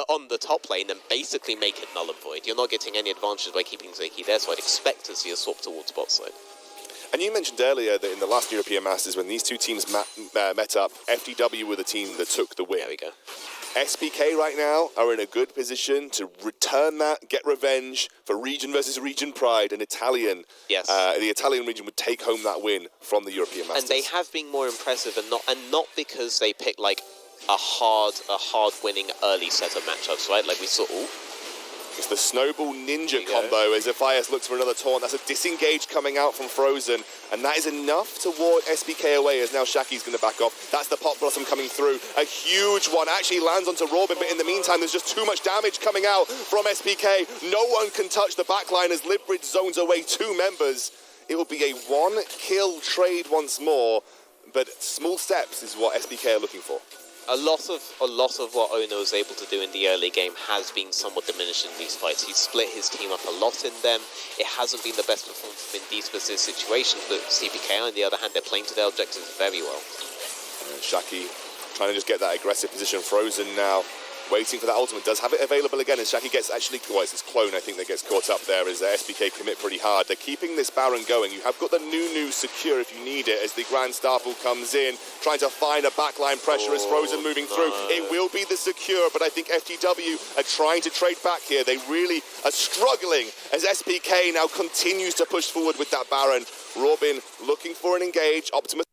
on the top lane and basically make it null and void. You're not getting any advantage by keeping Zeki there, so I'd expect to see a swap towards bot side. And you mentioned earlier that in the last European Masters, when these two teams met up, FTW were the team that took the win. There we go. SPK right now are in a good position to return that, get revenge for region versus region pride, and Italian. Yes. The Italian region would take home that win from the European Masters. And they have been more impressive, and not because they picked like a hard winning early set of matchups, right? Like we saw. Ooh. It's the Snowball Ninja combo as Ephias looks for another taunt. That's a disengage coming out from Frozen, and that is enough to ward SPK away as now Shaki's going to back off. That's the Pot Blossom coming through. A huge one actually lands onto Robin, but in the meantime, there's just too much damage coming out from SPK. No one can touch the backline as Livbridge zones away 2 members. It will be a 1-kill trade once more, but small steps is what SPK are looking for. A lot of what Ono is able to do in the early game has been somewhat diminished in these fights. He's split his team up a lot in them. It hasn't been the best performance in these specific situations, but CPK, on the other hand, they're playing to their objectives very well. Shaki trying to just get that aggressive position. Frozen now, waiting for that ultimate. Does have it available again, and Shaki gets actually... Well, it's his clone, I think, that gets caught up there as SPK commit pretty hard. They're keeping this Baron going. You have got the Nunu secure if you need it as the Grand Starfall comes in, trying to find a backline pressure as Frozen moving through. It will be the secure, but I think FTW are trying to trade back here. They really are struggling as SPK now continues to push forward with that Baron. Robin looking for an engage. Optimus